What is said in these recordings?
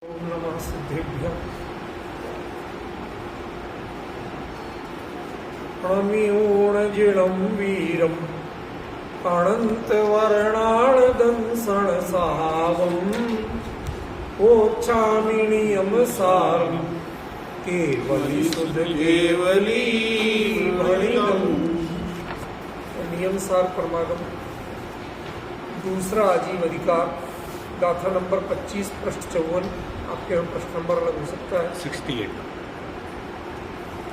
ओम नमः सिद्धेभ्यः। प्रणम्योणजिलं वीरम् अनन्तवर्णाळदंसणसावम् ओच्छामिणीयं सारं केवली शुद्ध केवली भणिगम। नियम सार परमागम दूसरा आजीव अधिकार गाथा नंबर 25 पृष्ठ 54। आपके यहाँ प्रश्न नंबर अलग हो सकता है 68।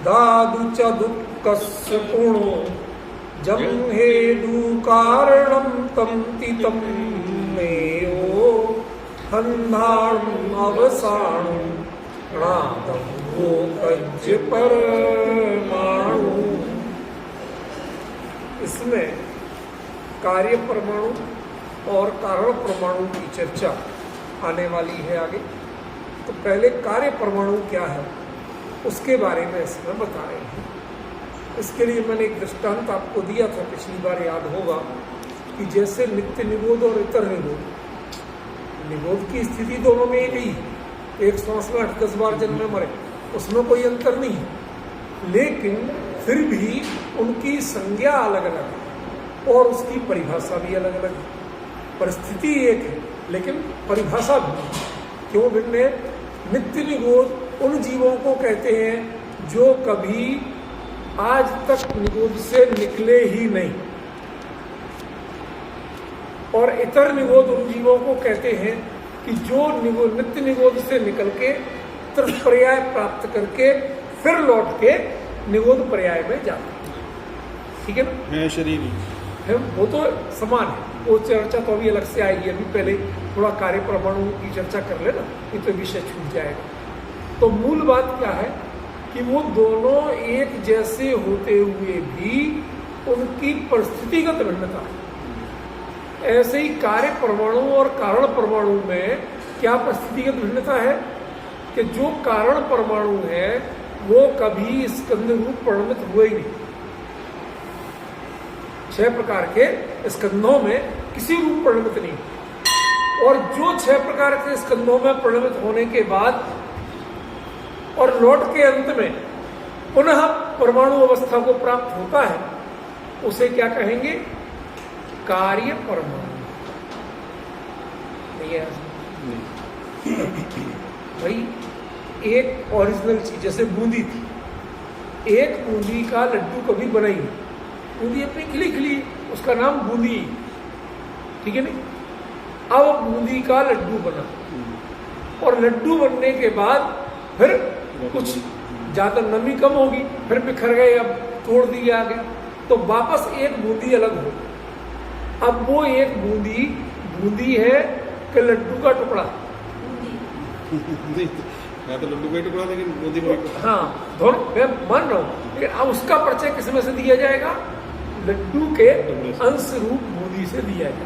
दादु च दुःखस्य पुणो जं हेदु कारणं तं तितं मेयो हन्धाणम् अवसाणु नादं भोकज्य परमाणु। इसमें कार्य परमाणु और कारण परमाणु की चर्चा आने वाली है आगे। तो पहले कार्य परमाणु क्या है उसके बारे में इसमें बता रहे हैं। इसके लिए मैंने एक दृष्टांत आपको दिया था पिछली बार, याद होगा कि जैसे नित्य निरोध और इतर निरोध, निरोध की स्थिति दोनों में एक ही, एक श्वास में 8-10 बार जन्म में मरे, उसमें कोई अंतर नहीं है, लेकिन फिर भी उनकी संज्ञा अलग अलग है और उसकी परिभाषा भी अलग अलग है। परिस्थिति एक है लेकिन परिभाषा भी क्यों भिन्न है। नित्य निरोध उन जीवों को कहते हैं जो कभी आज तक निरोध से निकले ही नहीं, और इतर निरोध उन जीवों को कहते हैं कि जो नित्य निरोध से निकल के त्रिपर्याय प्राप्त करके फिर लौट के निरोध पर्याय में जाते हैं। ठीक है ना? मैं शरीर वो तो समान है, वो चर्चा तो अभी अलग से आएगी। अभी पहले थोड़ा कार्य परमाणु की चर्चा कर लेना, ये तो विषय छूट जाएगा। तो मूल बात क्या है कि वो दोनों एक जैसे होते हुए भी उनकी परिस्थितिगत भिन्नता है। ऐसे ही कार्य परमाणु और कारण परमाणु में क्या परिस्थितिगत भिन्नता है कि जो कारण परमाणु है वो कभी स्कंद रूप परिणमित हुए ही नहीं। 6 प्रकार के स्कंदों में किसी रूप परिणमित नहीं, और जो 6 प्रकार के स्कंदों में परिणमित होने के बाद और लौट के अंत में पुनः परमाणु अवस्था को प्राप्त होता है उसे क्या कहेंगे? कार्य परमाणु। नहीं है भाई, एक ओरिजिनल चीज जैसे बूंदी थी, एक बूंदी का लड्डू कभी बना ही नहीं, बूंदी अपनी खिली खिली, उसका नाम बूंदी, ठीक है नहीं। अब बूंदी का लड्डू बना और लड्डू बनने के बाद फिर कुछ ज्यादा नमी कम होगी, फिर बिखर गए, अब तोड़ दिया गया, तो वापस एक बूंदी अलग हो। अब वो एक बूंदी है कि लड्डू का टुकड़ा? मैं तो लड्डू का ही टुकड़ा, लेकिन बूंदी में हाँ, दोनों मैं मान रहा हूं, लेकिन अब उसका परिचय किसमें से दिया जाएगा? लड्डू के अंश रूप बूंदी से दिया जाएगा,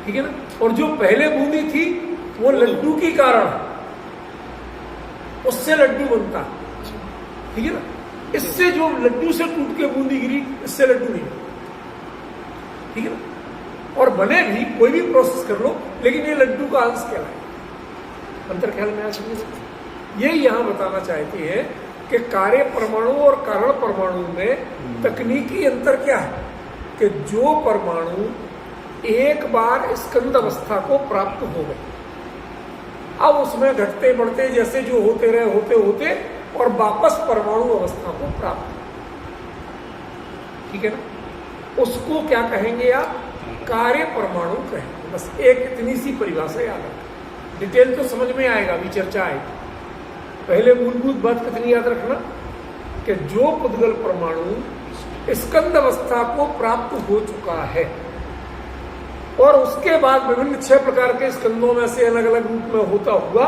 ठीक है ना। और जो पहले बूंदी थी वो लड्डू की कारण है, उससे लड्डू बनता, ठीक है ना। इससे जो लड्डू से टूट के बूंदी गिरी, इससे लड्डू नहीं, ठीक है ना। और बने भी कोई भी प्रोसेस कर लो, लेकिन ये लड्डू का अंश कहलाए। अंतर ख्याल में आ सकते। ये यहां बताना चाहते हैं कि कार्य परमाणु और कारण परमाणु में तकनीकी अंतर क्या है कि जो परमाणु एक बार स्कंद अवस्था को प्राप्त हो गए, अब उसमें घटते बढ़ते जैसे जो होते रहे होते होते और वापस परमाणु अवस्था को प्राप्त, ठीक है ना, उसको क्या कहेंगे आप? कार्य परमाणु कहेंगे। बस एक इतनी सी परिभाषा याद रखना, डिटेल तो समझ में आएगा, अभी चर्चा आएगी। पहले मूलभूत बात कितनी याद रखना कि जो पुद्गल परमाणु स्कंद अवस्था को प्राप्त हो चुका है और उसके बाद विभिन्न 6 प्रकार के स्कंदों में से अलग अलग रूप में होता हुआ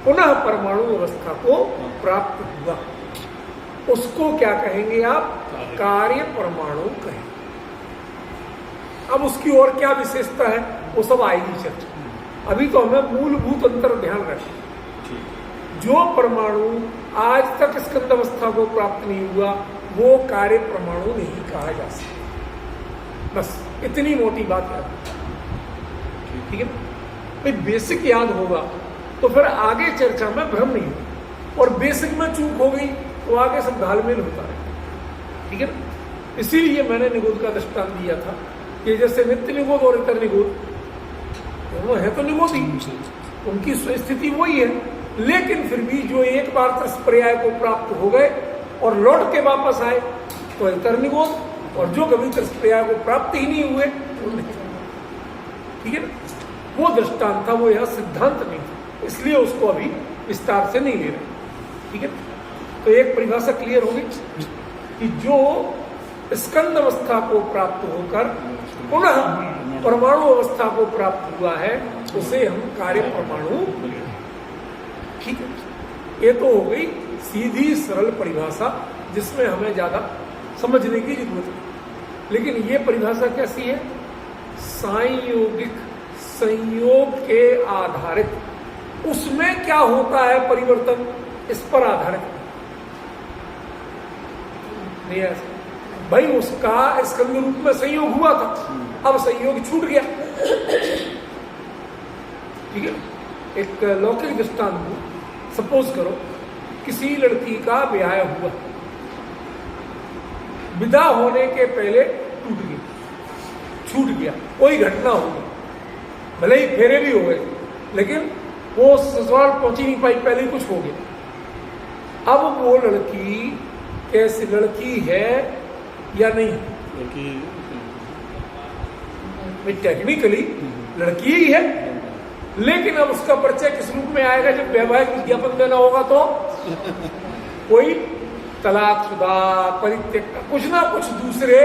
पुनः परमाणु अवस्था को प्राप्त हुआ, उसको क्या कहेंगे आप? कार्य परमाणु कहेंगे। अब उसकी और क्या विशेषता है वो सब आएगी चर्चा। अभी तो हमें मूलभूत अंतर ध्यान रखें। जो परमाणु आज तक स्कंद अवस्था को प्राप्त नहीं हुआ वो कार्य परमाणु नहीं कहा जा सकता। बस इतनी मोटी बात याद, ठीक है ना। बेसिक याद होगा तो फिर आगे चर्चा में भ्रम नहीं हो और बेसिक में चूक हो गई तो आगे सब घालमेल होता है। ठीक है ना। इसीलिए मैंने निगोद का दृष्टांत दिया था कि जैसे नित्य निगोद और इतर निगोद दोनों है तो निगोद ही, उनकी स्थिति वही है, लेकिन फिर भी जो एक बार तत्पर्याय को प्राप्त हो गए और लौट के वापस आए तो इतर निगोद, और जो कभी तत्पर्याय को प्राप्त ही नहीं हुए वो नहीं। ठीक है ना। वो दृष्टांत था, वो यह सिद्धांत नहीं था, इसलिए उसको अभी विस्तार से नहीं ले रहे। ठीक है। तो एक परिभाषा क्लियर होगी कि जो स्कंद अवस्था को प्राप्त होकर पुनः परमाणु अवस्था को प्राप्त हुआ है उसे हम कार्य परमाणु। ठीक है। ये तो हो गई सीधी सरल परिभाषा जिसमें हमें ज्यादा समझने की जरूरत है। लेकिन ये परिभाषा कैसी है? सांयोगिक, संयोग के आधारित, उसमें क्या होता है परिवर्तन, इस पर आधारित नहीं है। भाई उसका स्कंद रूप में संयोग हुआ था, अब संयोग छूट गया। ठीक है। एक लौकिक दृष्टांत, सपोज करो किसी लड़की का ब्याह हुआ, विदा होने के पहले टूट गया, छूट गया, कोई घटना हो गई, भले ही फेरे भी हो गए लेकिन वो ससुराल पहुंची नहीं पाई, पहले ही कुछ हो गया। अब वो लड़की कैसी लड़की है या नहीं? टेक्निकली लड़की ही है, लेकिन अब उसका परिचय किस रूप में आएगा? जब वैवाहिक विज्ञापन देना होगा तो कोई तलाकशुदा, परित्यक्ता, कुछ ना कुछ दूसरे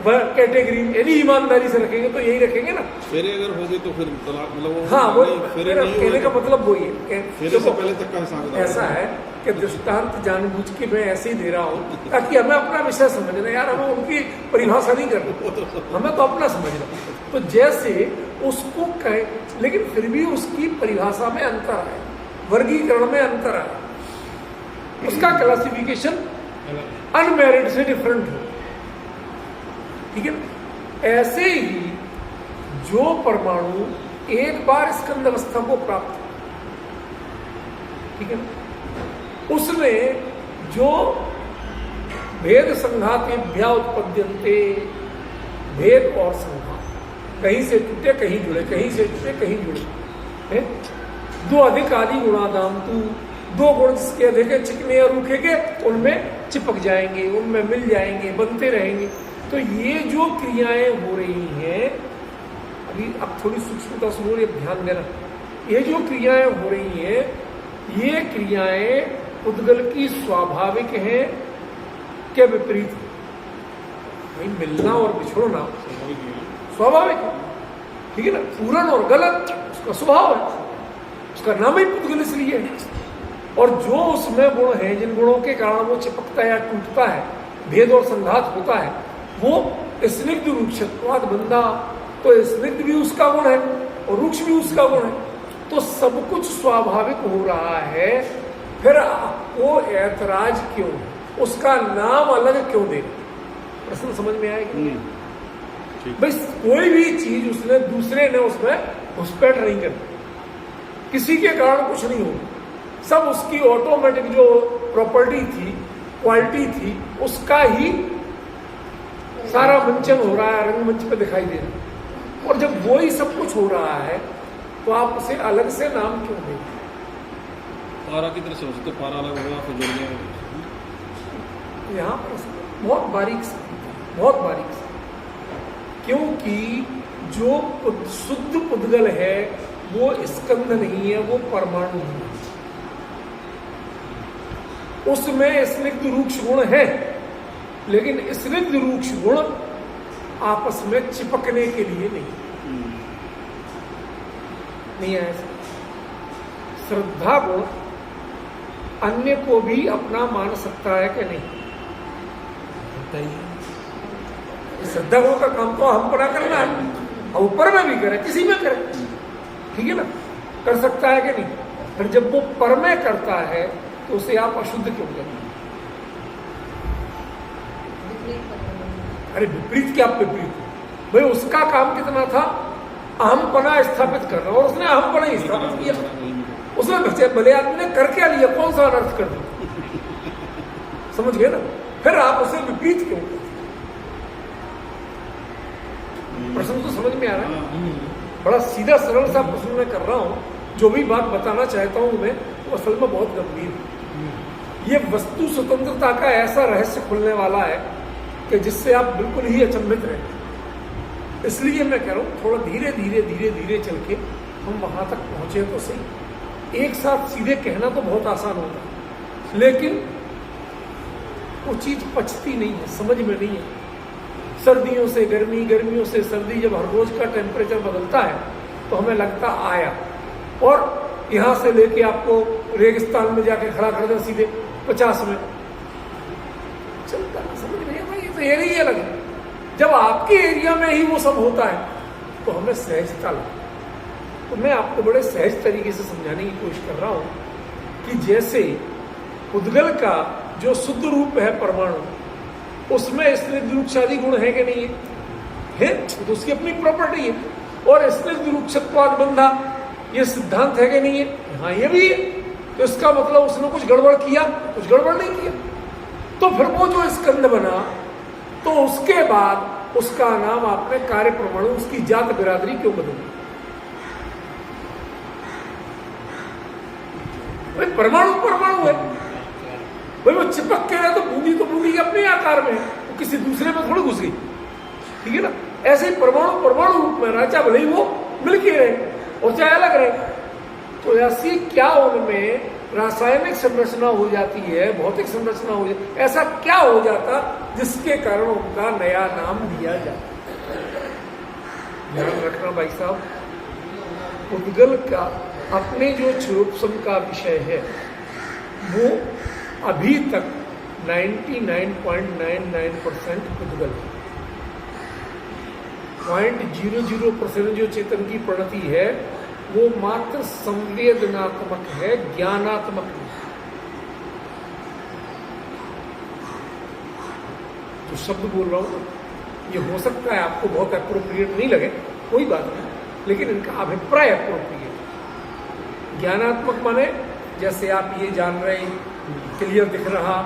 कैटेगरी में, यदि ईमानदारी से रखेंगे तो यही रखेंगे ना। फेरे अगर हो गए तो फिर तलाक, मतलब हाँ, वो कहने का मतलब वही है। फेरे से पहले तक का हिसाब ऐसा है कि दृष्टांत जानबूझ के मैं ऐसे ही दे रहा हूँ ताकि हमें अपना विषय समझना। यार हमें उनकी परिभाषा नहीं करनी, हमें तो अपना समझना। तो जैसे उसको कहे, लेकिन फिर भी उसकी परिभाषा में अंतर है, वर्गीकरण में अंतर है, उसका क्लासिफिकेशन अनमैरिड से डिफरेंट हो। ठीक है। ऐसे ही जो परमाणु एक बार स्कंद अवस्था को प्राप्त, ठीक है, उसमें जो भेद संघातेभ्यः उत्पद्यन्ते, भेद और संघात, कहीं से टूटे कहीं जुड़े, कहीं से टूटे कहीं जुड़े है। दो अधिक आदि गुणादाम तू, दो गुण जिसके अधिक है, चिकने और रूखे के, उनमें चिपक जाएंगे, उनमें मिल जाएंगे, बनते रहेंगे। तो ये जो क्रियाएं हो रही हैं, अभी अब थोड़ी सूक्ष्मता सुनो, ये ध्यान देना, ये जो क्रियाएं हो रही हैं, ये क्रियाएं उद्गल की स्वाभाविक हैं क्या विपरीत? भाई मिलना और बिछोड़ना स्वाभाविक है, ठीक है ना। पूर्ण और गलत उसका स्वभाव है, उसका नाम ही पुद्गल इसलिए है। और जो उसमें गुण है, जिन गुणों के कारण वो चिपकता है या टूटता है, भेद और संघात होता है, वो स्निग्ध रूक्षत्वाद बंधा, तो स्निग्ध भी उसका गुण है और रूक्ष भी उसका गुण है। तो सब कुछ स्वाभाविक हो रहा है, फिर वो ऐतराज क्यों, उसका नाम अलग क्यों दे? प्रश्न समझ में आएगा? भाई कोई भी चीज उसने दूसरे ने उसमें घुसपैठ नहीं करती, किसी के कारण कुछ नहीं होगा, सब उसकी ऑटोमेटिक जो प्रॉपर्टी थी, क्वालिटी थी, उसका ही सारा मंचन हो रहा है, रंगमंच पे दिखाई दे रहा है। और जब वो ही सब कुछ हो रहा है तो आप उसे अलग से नाम क्यों दें? पारा की तरह सोचते, पारा अलग हुआ फिर जुड़ गया। यहाँ पर बहुत बारीक से, बहुत बारीक से, क्योंकि जो शुद्ध पुद्गल है वो स्कंद नहीं है, वो परमाणु है। उसमें स्निग्ध रूक्ष गुण है, लेकिन स्निग्ध रूक्ष गुण आपस में चिपकने के लिए नहीं है। श्रद्धा गुण अन्य को भी अपना मान सकता है कि नहीं? श्रद्धा गुण का काम तो हम पड़ा करना है, और ऊपर में भी करे, किसी में करे, ठीक है ना, कर सकता है कि नहीं? फिर जब वो पर में करता है तो उसे आप अशुद्ध क्यों करें? अरे विपरीत क्या विपरीत? भाई उसका काम कितना था? अहमपना स्थापित करना, और उसने अहमपना ही स्थापित किया। उसने बच्चे भले आदमी ने कर क्या लिया, कौन सा अनर्थ कर दिया, समझ गए ना? फिर आप उसे विपरीत क्यों करते? प्रश्न तो समझ में आ रहा है? बड़ा सीधा सरल सा प्रश्न मैं कर रहा हूं। जो भी बात बताना चाहता हूं मैं, वो असल में बहुत गंभीर है। ये वस्तु स्वतंत्रता का ऐसा रहस्य खुलने वाला है कि जिससे आप बिल्कुल ही अचंभित रहेंगे। इसलिए मैं कह रहा हूं थोड़ा धीरे धीरे धीरे धीरे चल के हम वहां तक पहुंचे तो सही। एक साथ सीधे कहना तो बहुत आसान होता है, लेकिन वो चीज पचती नहीं है, समझ में नहीं है। सर्दियों से गर्मी, गर्मियों से सर्दी, जब हर रोज का टेम्परेचर बदलता है तो हमें लगता आया, और यहां से लेके आपको रेगिस्तान में जाके खड़ा कर दें सीधे 50 में, चलता ना, समझ नहीं आता। ये तो एरिया ही अलग है। जब आपके एरिया में ही वो सब होता है तो हमें सहजता लगती है। तो मैं आपको बड़े सहज तरीके से समझाने की कोशिश कर रहा हूं कि जैसे उद्गल का जो शुद्ध रूप है परमाणु, उसमें स्निग्धरूक्षादि गुण है कि नहीं है? तो उसकी अपनी प्रॉपर्टी है। और स्निग्धरूक्षत्वाद बंधा, ये सिद्धांत है कि नहीं है? हाँ, ये भी है। तो इसका मतलब उसने कुछ गड़बड़ किया? कुछ गड़बड़ नहीं किया। तो फिर वो जो स्कंद बना, तो उसके बाद उसका नाम आपने कार्य परमाणु, उसकी जात बिरादरी क्यों बदली? भाई परमाणु परमाणु है, भाई वो चिपक के रहे तो बूंदी के अपने आकार में है, वो किसी दूसरे में थोड़ी घुस गई, ठीक है ना? ऐसे ही परमाणु परमाणु रूप में रहा, चाहे भले ही वो मिल के रहे और चाहे अलग रहे। तो ऐसी क्या उनमें रासायनिक संरचना हो जाती है, भौतिक संरचना हो जाती, ऐसा क्या हो जाता जिसके कारण उनका नया नाम दिया जाता? ध्यान रखना भाई साहब, उद्गल का अपने जो क्षुरोपशम का विषय है वो अभी तक 99.99% उद्गल है। 0.00% जो चेतन की प्रणति है वो मात्र संवेदनात्मक है, ज्ञानात्मक नहीं। जो शब्द बोल रहा हूं ये हो सकता है आपको बहुत अप्रोप्रिएट नहीं लगे, कोई बात नहीं, लेकिन इनका अभिप्राय अप्रोप्रिएट है। ज्ञानात्मक माने जैसे आप ये जान रहे, क्लियर दिख रहा,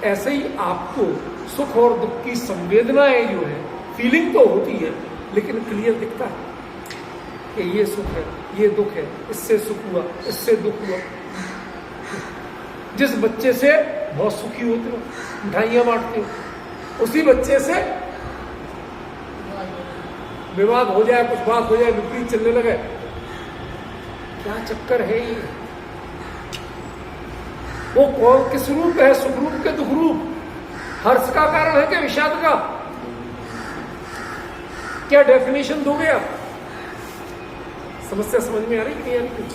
ऐसे ही आपको सुख और दुख की संवेदनाएं जो है, फीलिंग तो होती है लेकिन क्लियर दिखता है कि ये सुख है, ये दुख है, इससे सुख हुआ, इससे दुख हुआ। जिस बच्चे से बहुत सुखी होते हो, मिठाइयां बांटते हो, उसी बच्चे से विवाद हो जाए, कुछ बात हो जाए, विपरीत चलने लगे, क्या चक्कर है ये? वो कौन किस रूप है? सुख रूप के दुख रूप? हर्ष का कारण है कि विषाद का? क्या डेफिनेशन दोगे आप? समस्या समझ में आ रही कि नहीं आ रही? कुछ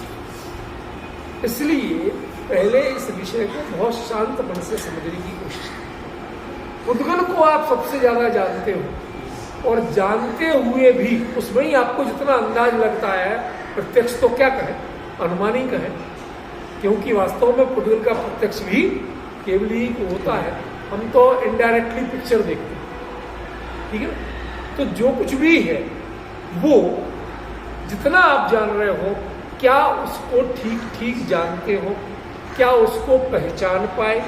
इसलिए पहले इस विषय को बहुत शांत मन से समझने की कोशिश करें। उद्गल को आप सबसे ज्यादा जानते हो, और जानते हुए भी उसमें ही आपको जितना अंदाज लगता है, प्रत्यक्ष तो क्या कहें, अनुमान ही कहें, क्योंकि वास्तव में उद्गल का प्रत्यक्ष भी केवल ही होता है, हम तो इनडायरेक्टली पिक्चर देखते हैं, ठीक है? तो जो कुछ भी है वो जितना आप जान रहे हो, क्या उसको ठीक ठीक जानते हो? क्या उसको पहचान पाए?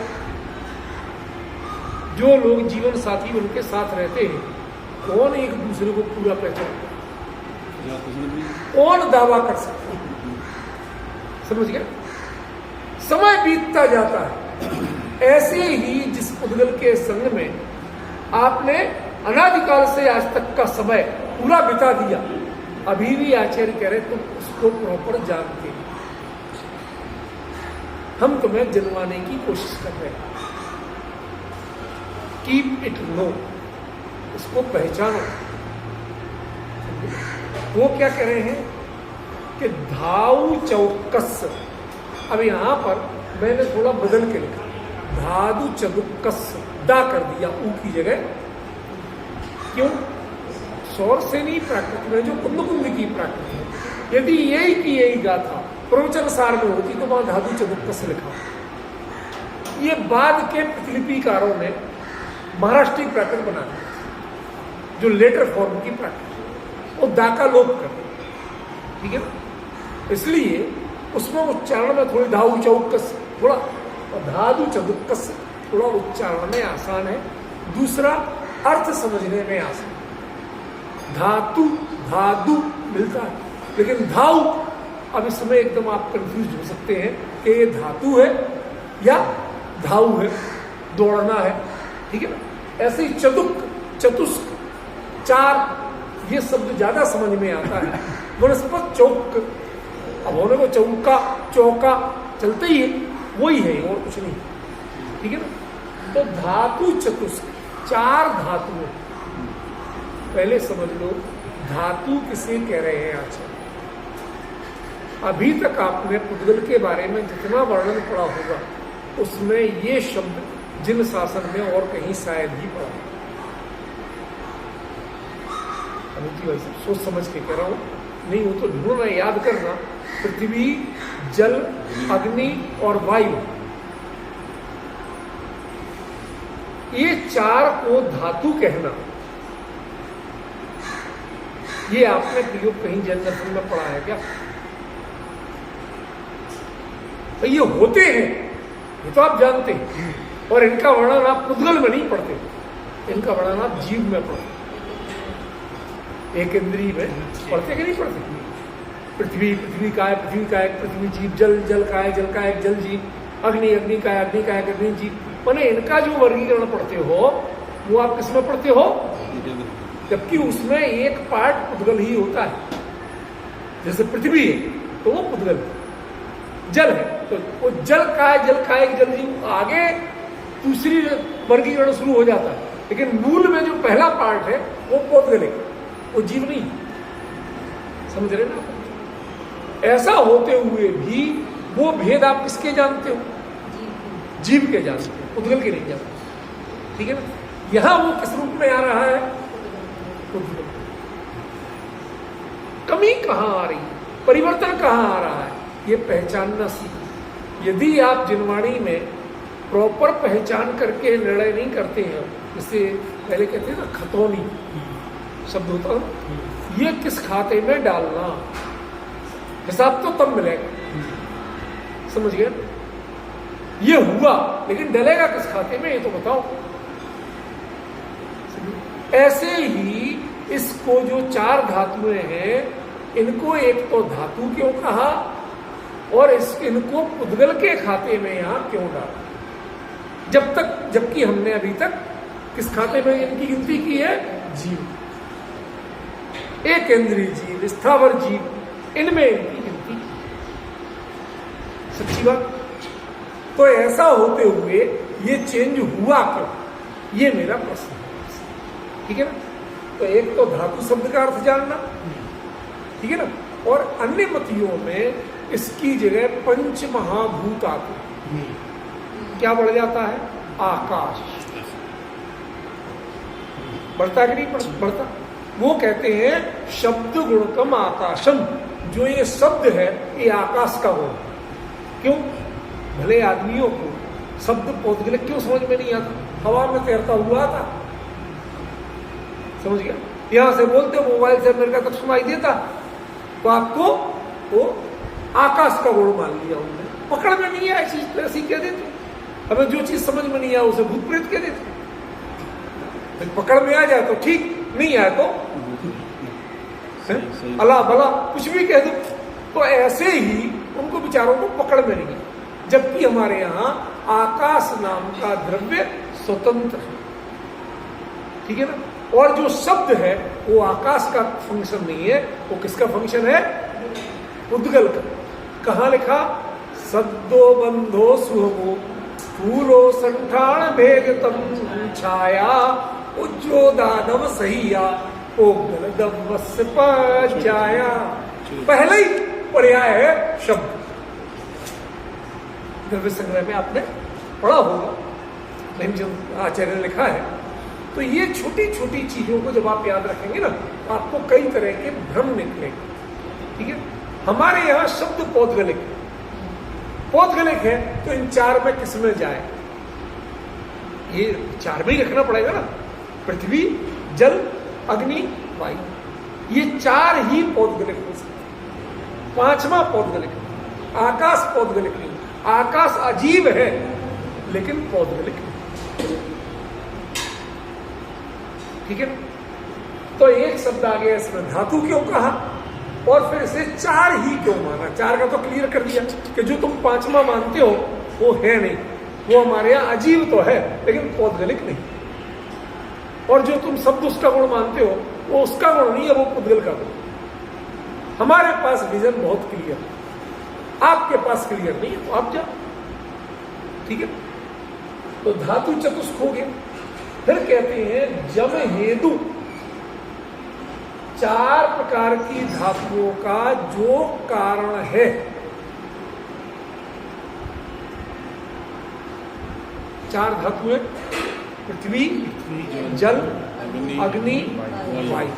जो लोग जीवन साथी उनके साथ रहते हैं, कौन एक दूसरे को पूरा पहचानता है? कौन दावा कर सकता है? समझ गया? समय बीतता जाता है। ऐसे ही जिस उद्गल के संग में आपने अनादिकाल से आज तक का समय पूरा बिता दिया, अभी भी आचार्य कह रहे तुम उसको प्रॉपर जानते हैं, हम तुम्हें जनवाने की कोशिश कर रहे हैं। कीप इट नो, इसको पहचानो। वो क्या कह रहे हैं कि धाउ चौकस, अब यहां पर मैंने थोड़ा बदल के लिखा, धादु चौकस दा कर दिया ऊ की जगह। क्यों? सौर से नहीं प्राकृत में जो कुंद की प्राकृत है, यदि यही की यही गाथा प्रवचन सार में होती तो वहां धातु चौकस लिखा। ये बाद के प्रतिलिपिकारों ने महाराष्ट्रीय प्राकृत बना दिया, जो लेटर फॉर्म की प्राकृत, वो दा का लोप कर, ठीक है ना? इसलिए उसमें उच्चारण में थोड़ी धाऊ चौकस थोड़ा, और धादु चौकस थोड़ा उच्चारण में आसान है। दूसरा अर्थ समझने में आसान। धातु धादु मिलता है, लेकिन धाऊ, अब इस समय एकदम आप कंफ्यूज हो सकते हैं कि ये धातु है या धाऊ है, दौड़ना है, ठीक है ना। ऐसे ही चतुक, चतुष्क, चार, ये शब्द ज्यादा समझ में आता है। वनस्पत चौक, अब होने को चौका चौका चलते ही है, वही है और कुछ नहीं, ठीक है ना। तो धातु चतुष्क, चार धातुएं पहले समझ लो। धातु किसे कह रहे हैं आचार्य? अभी तक आपने पुद्गल के बारे में जितना वर्णन पढ़ा होगा उसमें ये शब्द जिन शासन में और कहीं शायद ही पढ़ा। अमित भाई साहब सोच समझ के कह रहा हूं, नहीं हो तो ढूंढना, याद करना। पृथ्वी, जल, अग्नि और वायु, ये चार को धातु कहना, ये आपने प्रयोग कहीं जैन दर्शन में पढ़ा है क्या? तो ये होते हैं, ये तो आप जानते हैं, और इनका वर्णन आप पुद्गल में नहीं पढ़ते, इनका वर्णन आप जीव में पढ़ते, एक इंद्रिय में पढ़ते कि नहीं पढ़ते? पृथ्वी, पृथ्वी का है, पृथ्वी का एक पृथ्वी जीव, जल, जल का है, जल का एक जल जीव, अग्नि, अग्नि का है, अग्नि का एक अग्नि जीव। मैंने इनका जो वर्गीकरण पढ़ते हो वो आप किसमें पढ़ते हो? जबकि उसमें एक पार्ट पुद्गल ही होता है। जैसे पृथ्वी है तो वो पुद्गल है, जल है तो वो जल का है, जल का एक जल जीव, आगे दूसरी वर्गीकरण शुरू हो जाता है। लेकिन मूल में जो पहला पार्ट है वो पुद्गल है, वो जीव नहीं। समझ रहे ना? ऐसा होते हुए भी वो भेद आप किसके जानते हो? जीव के जानते हो, पुद्गल के नहीं जानते, ठीक है ना। यहां वो किस रूप में आ रहा है? पुद्गल। कमी कहां आ रही है, परिवर्तन कहां आ रहा है, ये पहचानना सीखो। यदि आप जिनवाणी में प्रॉपर पहचान करके निर्णय नहीं करते हैं, जैसे पहले कहते हैं ना खतौनी शब्द होता है, ये किस खाते में डालना, हिसाब तो तब मिलेगा, समझ गए? ये हुआ लेकिन डलेगा किस खाते में, ये तो बताओ। ऐसे ही इसको जो चार धातुएं हैं, इनको एक तो धातु क्यों कहा और इनको पुद्गल के खाते में यहां क्यों डाला? जबकि हमने अभी तक किस खाते में इनकी गिनती की है? जीव, एक इंद्रिय जीव, स्थावर जीव, इनमें इनकी गिनती। सच्ची बात। तो ऐसा होते हुए ये चेंज हुआ क्यों, ये मेरा प्रश्न है, ठीक है ना। तो एक तो धातु शब्द का अर्थ जानना, ठीक है ना, और अन्य मतियों में इसकी जगह पंच महाभूत आते, क्या बढ़ जाता है? आकाश। बढ़ता कि नहीं बढ़ता? वो कहते हैं शब्द गुणकम आकाशम, जो ये शब्द है ये आकाश का गुण। क्यों? भले आदमियों को शब्द पौधगलिक क्यों समझ में नहीं आता? हवा में तैरता हुआ था, समझ गया? यहां से बोलते मोबाइल से मेरे का तब सुनाई देता, तो आपको वो आकाश का गुण मान लिया उन्होंने। पकड़ में नहीं आया चीज तो ऐसी कह देते, हमें जो चीज समझ में नहीं आया उसे भूत प्रेत कह देते। पकड़ में आ जाए तो ठीक, नहीं आए तो अला भला कुछ भी कह दो। तो ऐसे ही उनको विचारों को पकड़ में नहीं है, जबकि हमारे यहां आकाश नाम का द्रव्य स्वतंत्र है, ठीक है ना। और जो शब्द है वो आकाश का फंक्शन नहीं है, वो किसका फंक्शन है? पुद्गल का। कहां लिखा? सद्दो बंधो सुहमो पूरो संठान भेद तम छाया उज्जो दानव सहिया ओगल दवस पाया। पहले ही पर्याय है शब्द। द्रव्य संग्रह में आपने पढ़ा होगा, लेकिन जब आचार्य ने लिखा है तो ये छोटी छोटी चीजों को जब आप याद रखेंगे ना तो आपको कई तरह के भ्रम निकलेंगे, ठीक है। हमारे यहां शब्द पौधगलिक है, तो इन चार में किस में जाए? ये चार में ही रखना पड़ेगा ना, पृथ्वी, जल, अग्नि, वायु, ये चार ही पौधगलिक हो सकते, पांचवा पौधगलिक। आकाश पौद्गलिक नहीं। आकाश अजीब है लेकिन पौद्गलिक नहीं। ठीक है, तो एक शब्द आ गया इसमें, धातु क्यों कहा और फिर इसे चार ही क्यों माना। चार का तो क्लियर कर दिया कि जो तुम पांचवा मानते हो वो है नहीं, वो हमारे यहां अजीब तो है लेकिन पौद्गलिक नहीं। और जो तुम शब्द उसका गुण मानते हो वो उसका गुण नहीं है, वो पुद्गल का गुण। हमारे पास विजन बहुत क्लियर है, आपके पास क्लियर नहीं है, तो आप जाओ। ठीक है, तो धातु चतुष्क हो गया। फिर कहते हैं जम हेतु, चार प्रकार की धातुओं का जो कारण है। चार धातुएं, पृथ्वी, जल, अग्नि, वायु।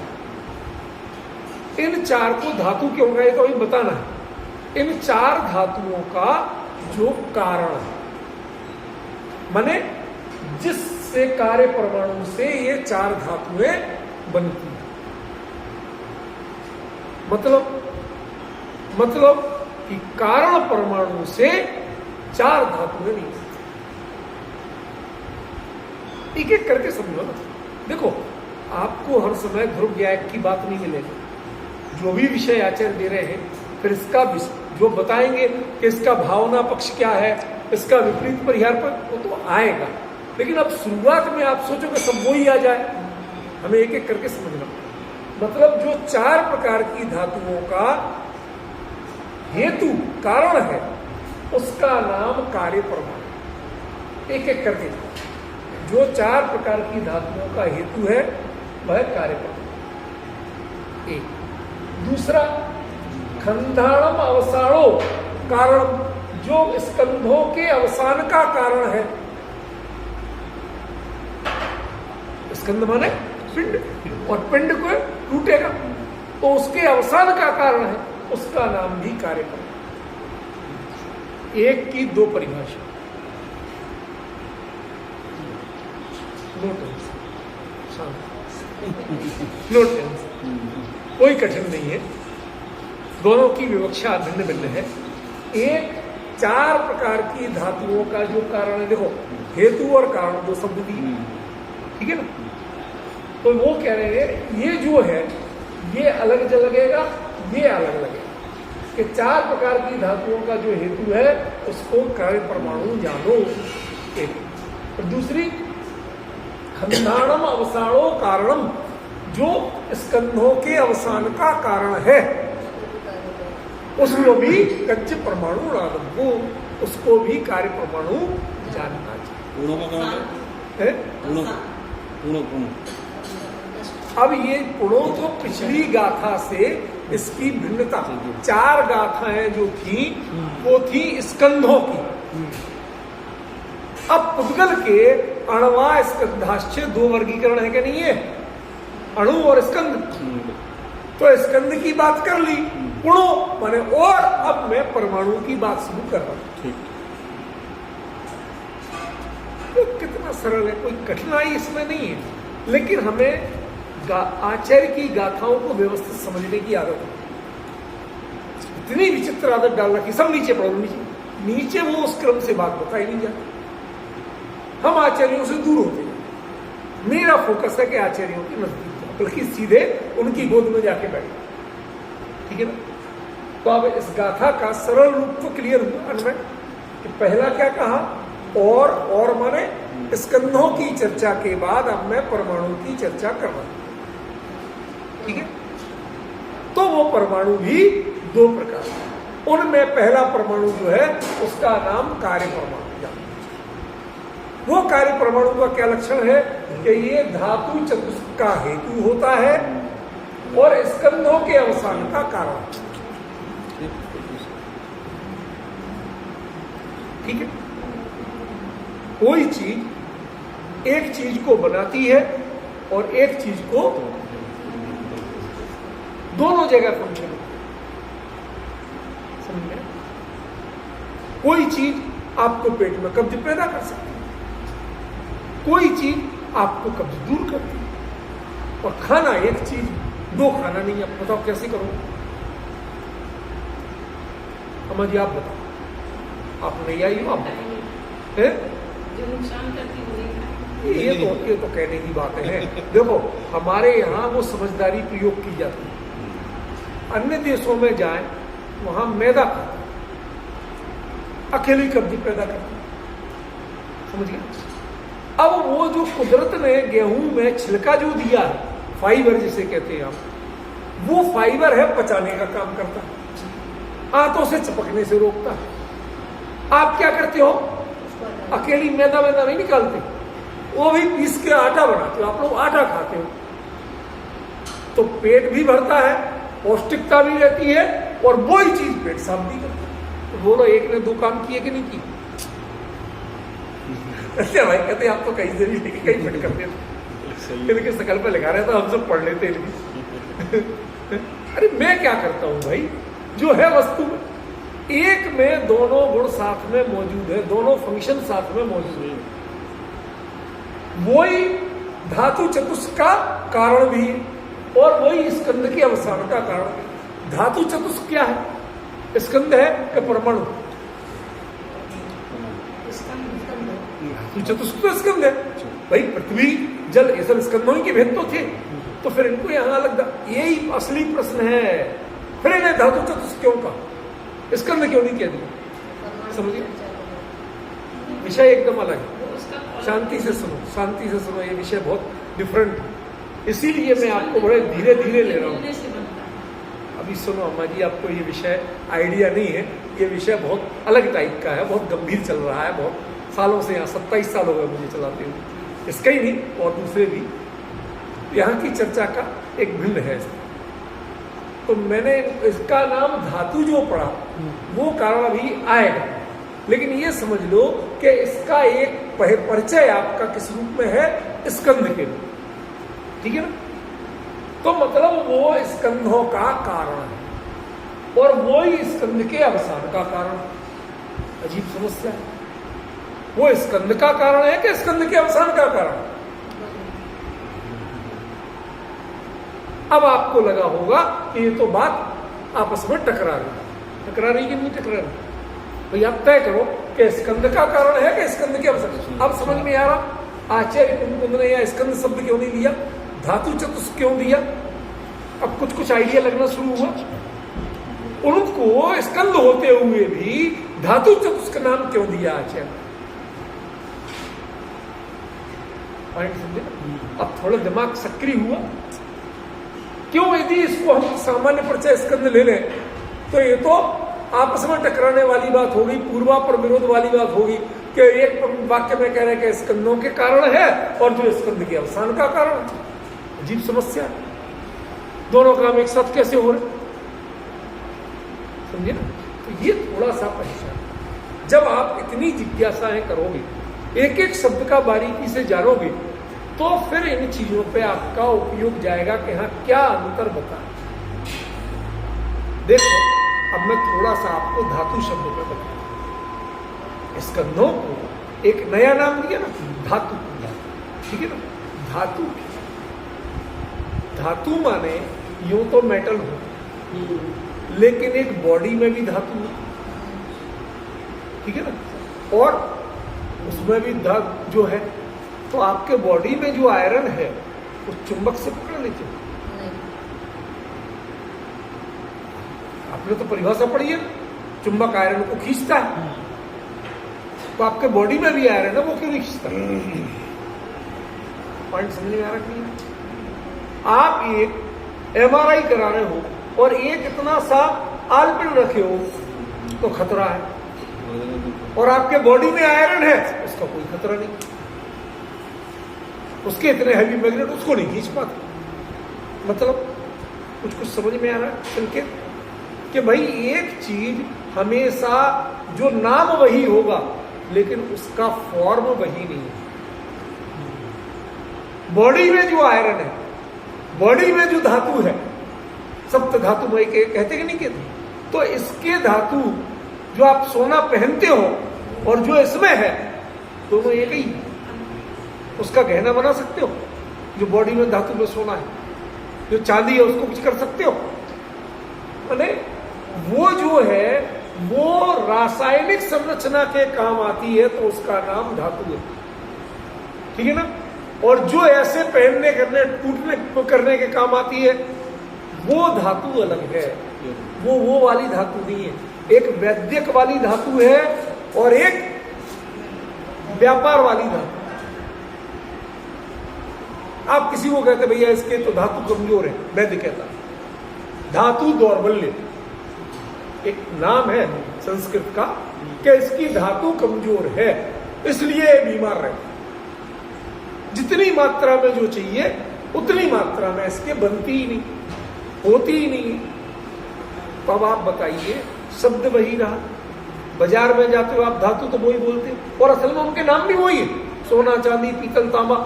इन चार को धातु क्यों कहा तो अभी बताना है। इन चार धातुओं का जो कारण है, माने जिससे कार्य परमाणु से ये चार धातुएं बनती हैं। मतलब कि कारण परमाणु से चार धातुएं नहीं बनती। एक एक करके समझो ना। देखो, आपको हर समय ध्रुव ज्ञायक की बात नहीं मिलेगी। जो भी विषय आचार्य दे रहे हैं, फिर इसका जो बताएंगे कि इसका भावना पक्ष क्या है, इसका विपरीत परिहार पर, वो तो आएगा। लेकिन अब शुरुआत में आप सोचो कि सब वो ही आ जाए, हमें एक एक करके समझना। मतलब जो चार प्रकार की धातुओं का हेतु कारण है उसका नाम कार्य परमाणु। एक एक करके, जो चार प्रकार की धातुओं का हेतु है वह कार्य परमाणु। एक दूसरा, खंडाणम अवसाणो कारण, जो स्कंधों के अवसान का कारण है। स्कंध माने पिंड, और पिंड को टूटेगा तो उसके अवसान का कारण है, उसका नाम भी कार्य परमाणु। एक की दो परिभाषा, नो टेंस, कोई कठिन नहीं है, दोनों की विवक्षा भिन्न भिन्न है। एक, चार प्रकार की धातुओं का जो कारण है, देखो हेतु और कारण दो शब्द दिए, ठीक है ना। तो वो कह रहे हैं ये जो है ये अलग लगेगा, ये अलग लगेगा, कि चार प्रकार की धातुओं का जो हेतु है उसको कार्य परमाणु जानो। एक, और दूसरी, खंडाणम अवसाणो कारणम, जो स्कंधों के अवसान का कारण है उसको भी कच्च परमाणु राधव, उसको भी कार्य परमाणु जानना चाहिए। पूर्णों का कारण है, पूर्णों। अब ये गुणों तो पिछली गाथा से इसकी भिन्नता, चार गाथाएं जो थी वो थी स्कंधों की। अब पुद्गल के अणवा स्कंधाश्च दो वर्गीकरण है कि नहीं है, अणु और स्कंध। तो स्कंध की बात कर ली, गुणों माने, और अब मैं परमाणु की बात शुरू कर रहा हूं। तो कितना सरल है, कोई कठिनाई इसमें नहीं है। लेकिन हमें आचार्य की गाथाओं को व्यवस्थित समझने की आदत है। इतनी विचित्र आदत डालना कि सब नीचे पढ़ो, नीचे वो उस क्रम से बात बताई नहीं जाती। हम आचार्यों से दूर होते हैं। मेरा फोकस है कि आचार्यों के नजदीक जाओ, बल्कि सीधे उनकी गोद में जाके बैठो, ठीक है ना। तो अब इस गाथा का सरल रूप तो क्लियर हुआ अनवय कि पहला क्या कहा, और माने स्कंधों की चर्चा के बाद अब मैं परमाणु की चर्चा कर रहा हूं, ठीक है। तो वो परमाणु भी दो प्रकार है। उनमें पहला परमाणु जो है उसका नाम कार्य परमाणु। वो कार्य परमाणु का क्या लक्षण है कि ये धातु चतुष्क का हेतु होता है और स्कंधों के अवसान का कारण, ठीक है। कोई चीज एक चीज को बनाती है और एक चीज को, दोनों जगह फंक्शन, समझ में। कोई चीज आपको पेट में कब्ज पैदा कर सकती है, कोई चीज आपको कब्ज दूर करती है। और खाना एक चीज, दो खाना नहीं। अब बताओ कैसे करो। अब अम्मा जी आप बताओ, आप नहीं आई हो, आप बताओ। हैं? जो नुकसान करती वो नहीं खाएंगे। ये तो कहने की बातें हैं। देखो हमारे यहाँ वो समझदारी प्रयोग की जाती है, अन्य देशों में जाएं वहां मैदा खाते हैं, अकेली कब्जी पैदा करते हैं, समझ गए। अब वो जो कुदरत ने गेहूं में छिलका जो दिया है, फाइबर जिसे कहते हैं आप, वो फाइबर है पचाने का काम करता है, हाथों से चिपकने से रोकता है। आप क्या करते हो, अकेली मैदा नहीं निकालते, वो भी पीस के आटा बनाते हो, आप लोग आटा खाते हो, तो पेट भी भरता है, पौष्टिकता भी रहती है, और वही चीज पेट साफ भी करता है। तो बोलो एक ने दो काम किए कि नहीं किए? अच्छा भाई कहते आप तो कहीं से भी लेके कहीं फिट करते थे, इनके शकल पे लगा रहे तो हम सब पढ़ लेते इनकी। अरे मैं क्या करता हूं भाई, जो है वस्तु में एक में दोनों गुण साथ में मौजूद है, दोनों फंक्शन साथ में मौजूद है, वही धातु चतुष्क का कारण भी है और वही स्कंद के अवसान का कारण है। धातु चतुष्क क्या है? स्कंद है कि परमाणु? धातु चतुष्क तो स्कंद है भाई, पृथ्वी जल ये सब स्कंदों ही के भेद तो थे, तो फिर इनको यहां अलग, यही असली प्रश्न है। फिर इन्हें धातु चतुष्क क्यों कहा, स्कंद क्यों नहीं कह दिया? समझिए विषय एकदम अलग है, शांति से सुनो, शांति से सुनो, ये विषय बहुत डिफरेंट है, इसीलिए मैं आपको बड़े धीरे धीरे ले रहा हूँ। अभी सुनो अम्मा जी, आपको ये विषय आइडिया नहीं है, ये विषय बहुत अलग टाइप का है, बहुत गंभीर चल रहा है, बहुत सालों से, यहाँ 27 साल हो गए मुझे चलाते हुए, इसका ही नहीं और दूसरे भी, यहाँ की चर्चा का एक भिन्न है। तो मैंने इसका नाम धातु जो पढ़ा वो कारण अभी आएगा, लेकिन ये समझ लो कि इसका एक परिचय आपका किस रूप में है, स्कंध के रूप, ठीक है ना। तो मतलब वो स्कंधों का कारण है और वो ही स्कंद के अवसान का कारण। अजीब समस्या है, वो स्कंद का कारण है कि स्कंद के अवसान का कारण? अब आपको लगा होगा कि ये तो बात आपस में टकरा रही कि नहीं टकरा रही? भाई आप तय करो कि स्कंद का कारण है कि स्कंद के अवसान। अब समझ में आ रहा आचार्य कुंद ने या स्कंद शब्द क्यों नहीं दिया, धातु चतुष्क क्यों दिया? अब कुछ आइडिया लगना शुरू हुआ। उनको स्कंद होते हुए भी धातु चतुष्क नाम क्यों दिया आचार्य? पॉइंट समझे? अब थोड़ा दिमाग सक्रिय हुआ। क्यों? यदि इसको हम सामान्य परिचय स्कंद ले लें तो ये तो आपस में टकराने वाली बात होगी, पूर्वापर विरोध वाली बात होगी कि एक वाक्य में कह रहे हैं कि स्कंदों के कारण है और जो स्कंद के अवसान का कारण है। अजीब समस्या है, दोनों काम एक साथ कैसे हो रहे, समझे ना। तो ये थोड़ा सा परेशान, जब आप इतनी जिज्ञासाएं करोगे, एक एक शब्द का बारीकी से जानोगे, तो फिर इन चीजों पे आपका उपयोग जाएगा कि हाँ क्या अंतर बता। देखो अब मैं थोड़ा सा आपको धातु शब्द पे बताऊं। स्कंधों को एक नया नाम दिया ना, धातु, ठीक है ना। धातु, धातु माने यूं तो मेटल हो, लेकिन एक बॉडी में भी धातु है, ठीक है ना, और उसमें भी धातु जो है, तो आपके बॉडी में जो आयरन है वो चुंबक से पकड़ लेते हो। आपने तो परिभाषा पढ़ी है, चुंबक आयरन को खींचता है, तो आपके बॉडी में भी आयरन है, वो क्यों नहीं खींचता? पॉइंट समझ में आ रहा है? आप एक एमआरआई करा रहे हो और एक इतना सा आलपिन रखे हो तो खतरा है, और आपके बॉडी में आयरन है, उसका कोई खतरा नहीं, उसके इतने हैवी मैग्नेट उसको नहीं खींच पाते। मतलब कुछ समझ में आ रहा है संकेत कि भाई एक चीज हमेशा जो नाम वही होगा लेकिन उसका फॉर्म वही नहीं है। बॉडी में जो आयरन है, बॉडी में जो धातु है, सप्त धातुमय के कहते कि नहीं कहते, तो इसके धातु जो आप सोना पहनते हो और जो इसमें है दोनों एक ही, उसका गहना बना सकते हो। जो बॉडी में धातु में सोना है, जो चांदी है, उसको कुछ कर सकते हो। माने वो जो है वो रासायनिक संरचना के काम आती है तो उसका नाम धातु है, ठीक है ना। और जो ऐसे पहनने करने टूटने करने के काम आती है वो धातु अलग है, वो वाली धातु नहीं है। एक वैद्यक वाली धातु है और एक व्यापार वाली धातु। आप किसी को कहते भैया इसके तो धातु कमजोर है, वैद्य कहता धातु दौर्बल्य एक नाम है संस्कृत का कि इसकी धातु कमजोर है इसलिए बीमार रहता। जितनी मात्रा में जो चाहिए उतनी मात्रा में इसके बनती ही नहीं, होती ही नहीं। तो अब आप बताइए, शब्द वही रहा, बाजार में जाते हो आप धातु तो वही बोलते हो और असल में उनके नाम भी वही है, सोना चांदी पीतल तांबा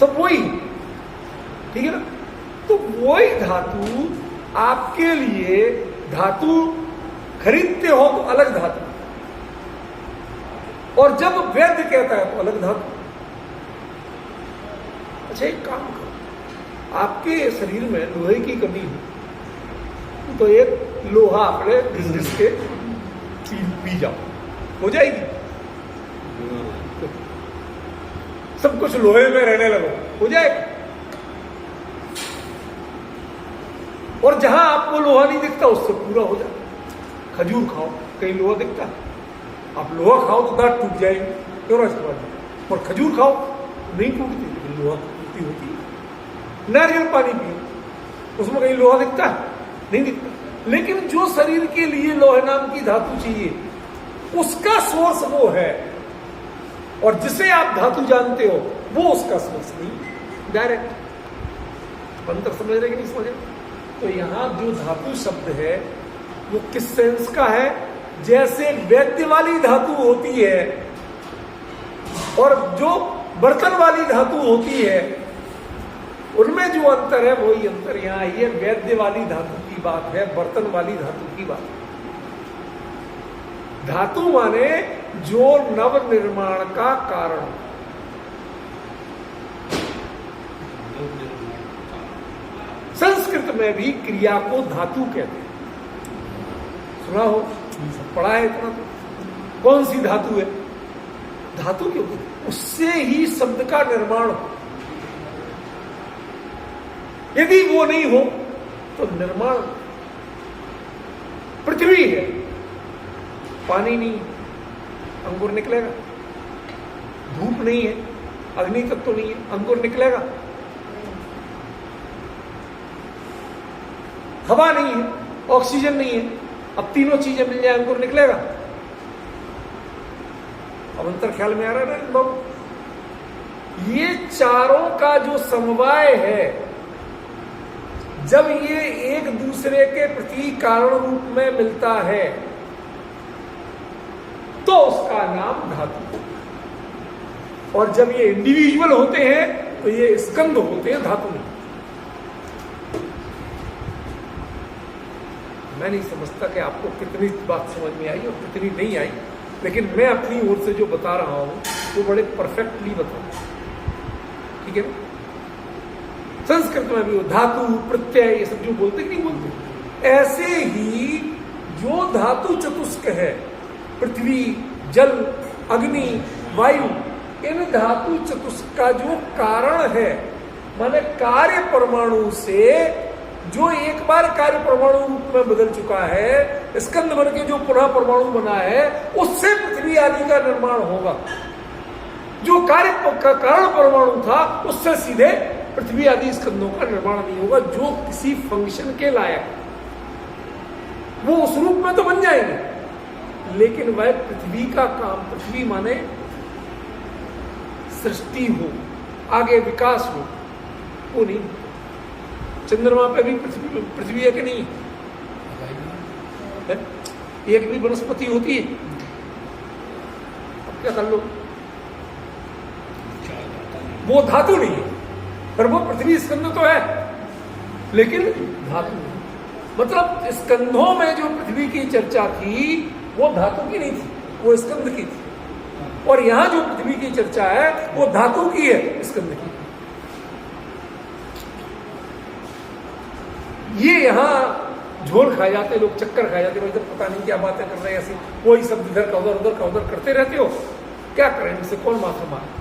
सब वही, ठीक है ना। तो वही धातु आपके लिए धातु खरीदते हो तो अलग धातु, और जब वैद्य कहता है तो अलग धातु। अच्छा एक काम करो, आपके शरीर में लोहे की कमी हो तो एक लोहा अपने घिस के पी जाओ, हो जाएगी। सब कुछ लोहे में रहने लगो, हो जाएगा। और जहां आपको लोहा नहीं दिखता उससे पूरा हो जाए। खजूर खाओ, कहीं लोहा दिखता है? आप लोहा खाओ तो दांत टूट जाएंगे, क्यों ना समझ। और खजूर खाओ नहीं टूटती, लेकिन लोहा टूटती होती है। नारियल पानी पियो, उसमें कहीं लोहा दिखता है? नहीं दिखता। लेकिन जो शरीर के लिए लोहे नाम की धातु चाहिए उसका सोर्स वो है, और जिसे आप धातु जानते हो वो उसका सोर्स नहीं, डायरेक्ट। मंत्र समझ रहे कि नहीं समझ रहे? तो यहां जो धातु शब्द है वो किस सेंस का है? जैसे वैद्य वाली धातु होती है और जो बर्तन वाली धातु होती है उनमें जो अंतर है वही अंतर यहां ये वैद्य वाली धातु की बात है, बर्तन वाली धातु की बात है। धातु माने जो नव निर्माण का कारण। संस्कृत में भी क्रिया को धातु कहते हैं, सुना हो, पढ़ा है इतना तो। कौन सी धातु है? धातु क्यों? उससे ही शब्द का निर्माण हो। यदि वो नहीं हो तो निर्माण। पृथ्वी है, पानी नहीं, अंकुर निकलेगा। धूप नहीं है, अग्नि तत्व नहीं है, अंकुर निकलेगा। हवा नहीं है, ऑक्सीजन नहीं है, अब तीनों चीजें मिल जाए अंकुर निकलेगा। अब अंतर ख्याल में आ रहा है ना बाबू? ये चारों का जो समवाय है, जब ये एक दूसरे के प्रति कारण रूप में मिलता है तो उसका नाम धातु। और जब ये इंडिविजुअल होते हैं तो ये स्कंद होते हैं, धातु नहीं। मैं नहीं समझता कि आपको कितनी बात समझ में आई और कितनी नहीं आई, लेकिन मैं अपनी ओर से जो बता रहा हूं वो बड़े परफेक्टली बताऊं, ठीक है ना। संस्कृत में भी वो धातु प्रत्यय ये सब जो बोलते कि नहीं बोलते, ऐसे ही जो धातु चतुष्क है, पृथ्वी जल अग्नि वायु, इन धातु चतुष्क का जो कारण है, माने कार्य परमाणु से जो एक बार कार्य परमाणु रूप में बदल चुका है, स्कंद बन के जो पुनः परमाणु बना है, उससे पृथ्वी आदि का निर्माण होगा। जो कार्य कारण परमाणु था उससे सीधे पृथ्वी आदि स्कंदों का निर्माण नहीं होगा, जो किसी फंक्शन के लायक। वो उस रूप में तो बन जाएंगे, लेकिन वह पृथ्वी का काम, पृथ्वी माने सृष्टि हो, आगे विकास हो, वो नहीं। चंद्रमा पे भी पृथ्वी है कि नहीं है? एक भी वनस्पति होती है? अब क्या कर लो, वो धातु नहीं है, पर वो पृथ्वी स्कंद तो है, लेकिन धातु नहीं। मतलब स्कंधों में जो पृथ्वी की चर्चा थी वो धातु की नहीं थी, वो स्कंद की थी। और यहां जो पृथ्वी की चर्चा है वो धातु की है, स्कंद की। ये यहां झोल खा जाते लोग, चक्कर खा जाते, भाई तो पता नहीं क्या बातें कर रहे हैं, ऐसी वही सब इधर का उधर करते रहते हो, क्या करें, इनसे कौन माफी मांगे।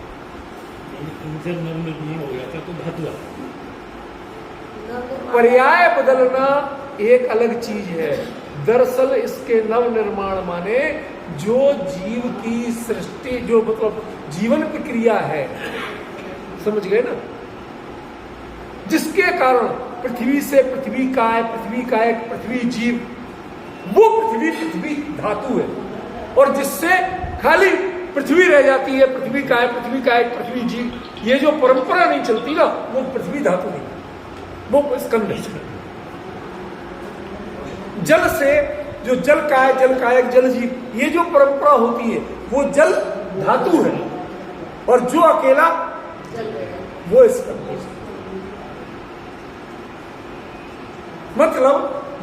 इनसे नवनिर्माण हो गया था तो धातु आ। पर्याय बदलना एक अलग चीज है। दरअसल इसके नवनिर्माण माने जो जीव की सृष्टि, जो मतलब जीवन की क्रिया है, समझ गए ना, जिसके कारण पृथ्वी से पृथ्वी का एक पृथ्वी जीव, वो पृथ्वी धातु है, और जिससे खाली पृथ्वी रह जाती है, पृथ्वी का एक पृथ्वी जीव, ये जो परंपरा नहीं चलती ना, वो पृथ्वी धातु नहीं, वो स्कंद है। जल से जो जल का एक जल जीव, ये जो परंपरा होती है वो जल धातु है, और जो अकेला वो स्कंद है। मतलब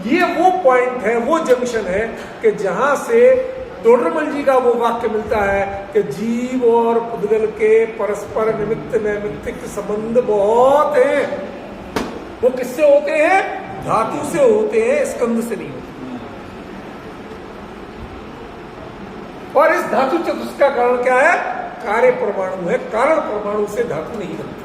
ये वो पॉइंट है, वो जंक्शन है कि जहां से टोडरमल जी का वो वाक्य मिलता है कि जीव और पुद्गल के परस्पर निमित्त नैमित्तिक संबंध बहुत हैं। वो किससे होते हैं? धातु से होते हैं, स्कंद से नहीं होते। और इस धातु चतुष्क का कारण क्या है? कार्य परमाणु है। कारण परमाणु से धातु नहीं बनती।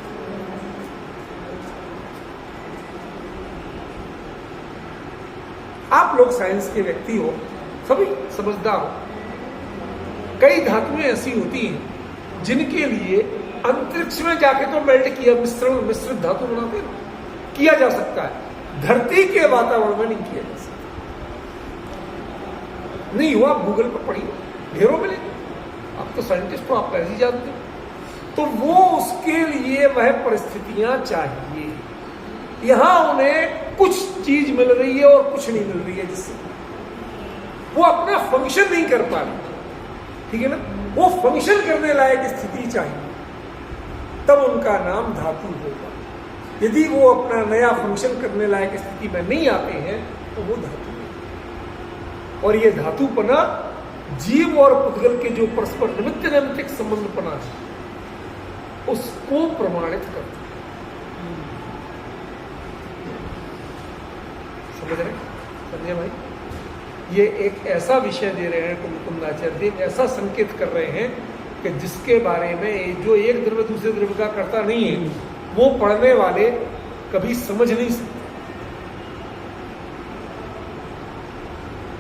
आप लोग साइंस के व्यक्ति हो, सभी समझदार हो। कई धातुएं ऐसी होती हैं जिनके लिए अंतरिक्ष में जाके तो मेल्ट किया मिश्रित धातु बनाते हैं, किया जा सकता है, धरती के वातावरण में नहीं किया जा सकता। नहीं हुआ, गूगल पर पढ़िए, ढेरों मिले। आप तो साइंटिस्ट हो, आप पहले ही जानते हैं। तो वो उसके लिए वह परिस्थितियां चाहिए। यहां उन्हें कुछ चीज मिल रही है और कुछ नहीं मिल रही है, जिससे वो अपना फंक्शन नहीं कर पा रहे। ठीक है ना? वो फंक्शन करने लायक स्थिति चाहिए, तब उनका नाम धातु होगा। यदि वो अपना नया फंक्शन करने लायक स्थिति में नहीं आते हैं तो वो धातु है। और ये धातुपना जीव और पुद्गल के जो परस्पर निमित्त नैमित्तिक संबंधपना है, उसको प्रमाणित करता है। समझ रहे? समझे भाई? ये एक ऐसा विषय दे रहे हैं कुलकुंदाचार्य, ऐसा संकेत कर रहे हैं कि जिसके बारे में जो एक द्रव्य दूसरे द्रव्य का करता नहीं है, वो पढ़ने वाले कभी समझ नहीं सकते,